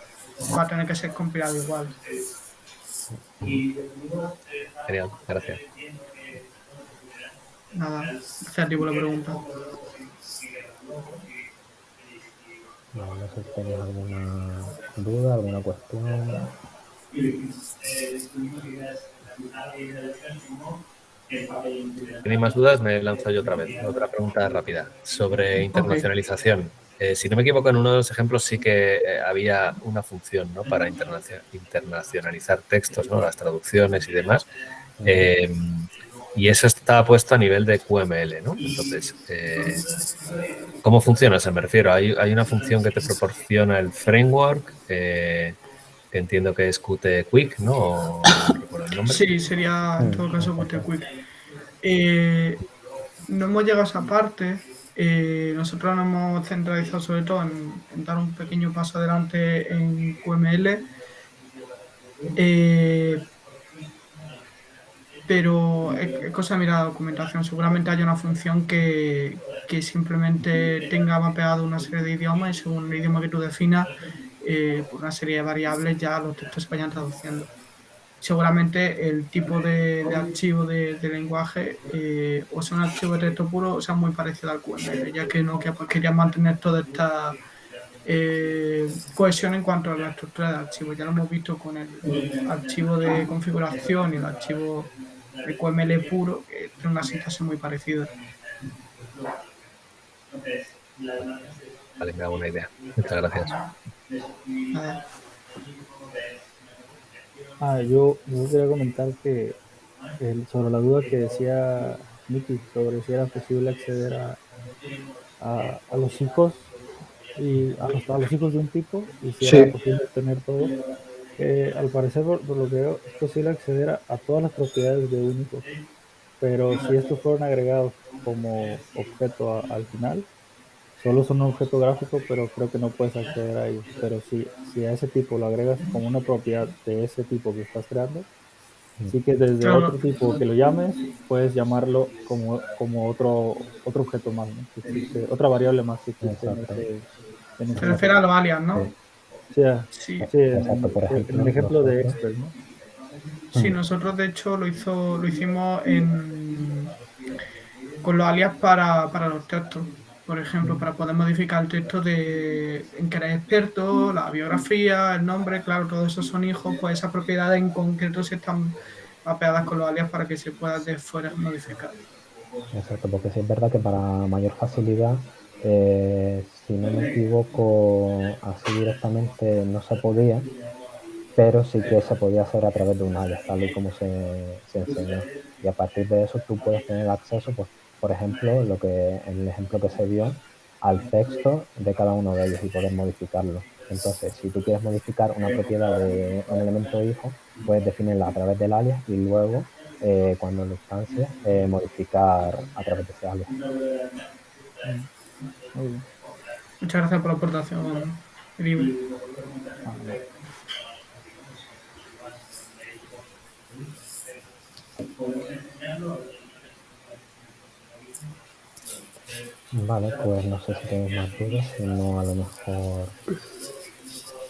a tener que ser compilado igual. Genial, gracias. Nada, gracias a ti por la pregunta. No sé si tenéis alguna duda, alguna cuestión. Si tenéis más dudas, me lanzo yo otra vez. Otra pregunta rápida sobre internacionalización. Si no me equivoco, en uno de los ejemplos sí que había una función, ¿no? Para internacionalizar textos, ¿no? Las traducciones y demás. Y eso está puesto a nivel de QML, ¿no? Entonces, ¿cómo funciona? O sea, me refiero, hay una función que te proporciona el framework, que entiendo que es Qt Quick, ¿no? No recuerdo el nombre. Sí, sería en todo caso Qt Quick. No hemos llegado a esa parte. Nosotros nos hemos centralizado sobre todo en dar un pequeño paso adelante en QML. Pero es cosa de mirar la documentación. Seguramente haya una función que simplemente tenga mapeado una serie de idiomas y según el idioma que tú definas, por una serie de variables ya los textos se vayan traduciendo. seguramente el tipo de archivo de lenguaje o sea un archivo de texto puro o sea muy parecido al QML, ya que Nokia pues, quería mantener toda esta cohesión en cuanto a la estructura de archivos. Ya lo hemos visto con el archivo de configuración y el archivo de QML puro, que tiene una situación muy parecida. Vale, me hago una idea. Muchas gracias. Yo quería comentar que sobre la duda que decía Miki sobre si era posible acceder a los hijos y a los hijos de un tipo y si era posible tener todo. Al parecer, por lo que veo, es posible acceder a todas las propiedades de un hijo, pero si estos fueron agregados como objeto al final, solo son un objeto gráfico, pero creo que no puedes acceder a ellos. Pero si a ese tipo lo agregas como una propiedad de ese tipo que estás creando, sí que desde otro tipo que lo llames, puedes llamarlo como otro objeto más, ¿no? Que existe, otra variable más que existe en ese Se refiere a los alias, ¿no? Sí, exacto, por ejemplo, en el ejemplo de Expert, ¿no? Sí, nosotros de hecho lo hicimos con los alias para los textos. Por ejemplo, para poder modificar el texto en que eres experto, la biografía, el nombre, claro, todos esos son hijos, pues esas propiedades en concreto sí están mapeadas con los alias para que se pueda de fuera modificar. Exacto, porque sí es verdad que para mayor facilidad, si no me equivoco, así directamente no se podía, pero sí que se podía hacer a través de un alias, tal y como se enseñó. Y a partir de eso tú puedes tener acceso, pues, por ejemplo, el ejemplo que se vio, al texto de cada uno de ellos y poder modificarlo. Entonces, si tú quieres modificar una propiedad de un elemento hijo, puedes definirla a través del alias y luego, cuando lo instancies, modificar a través de ese alias. Muy bien. Muchas gracias por la aportación, Libre. Vale, pues no sé si tenéis más dudas, si no a lo mejor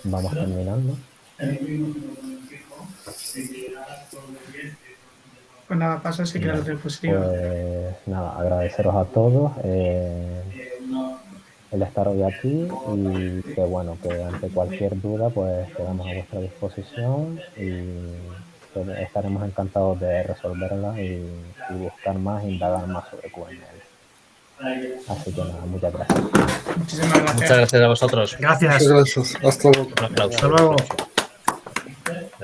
vamos terminando. Pues nada, pasa si quieres otra diapositiva. Pues nada, agradeceros a todos el estar hoy aquí y que bueno, que ante cualquier duda pues quedamos a vuestra disposición y que estaremos encantados de resolverla y buscar más, indagar más sobre QML. Así que nada, muchas gracias. Muchísimas gracias. Muchas gracias a vosotros. Gracias. Muchas gracias. Hasta luego. Un aplauso. Hasta luego.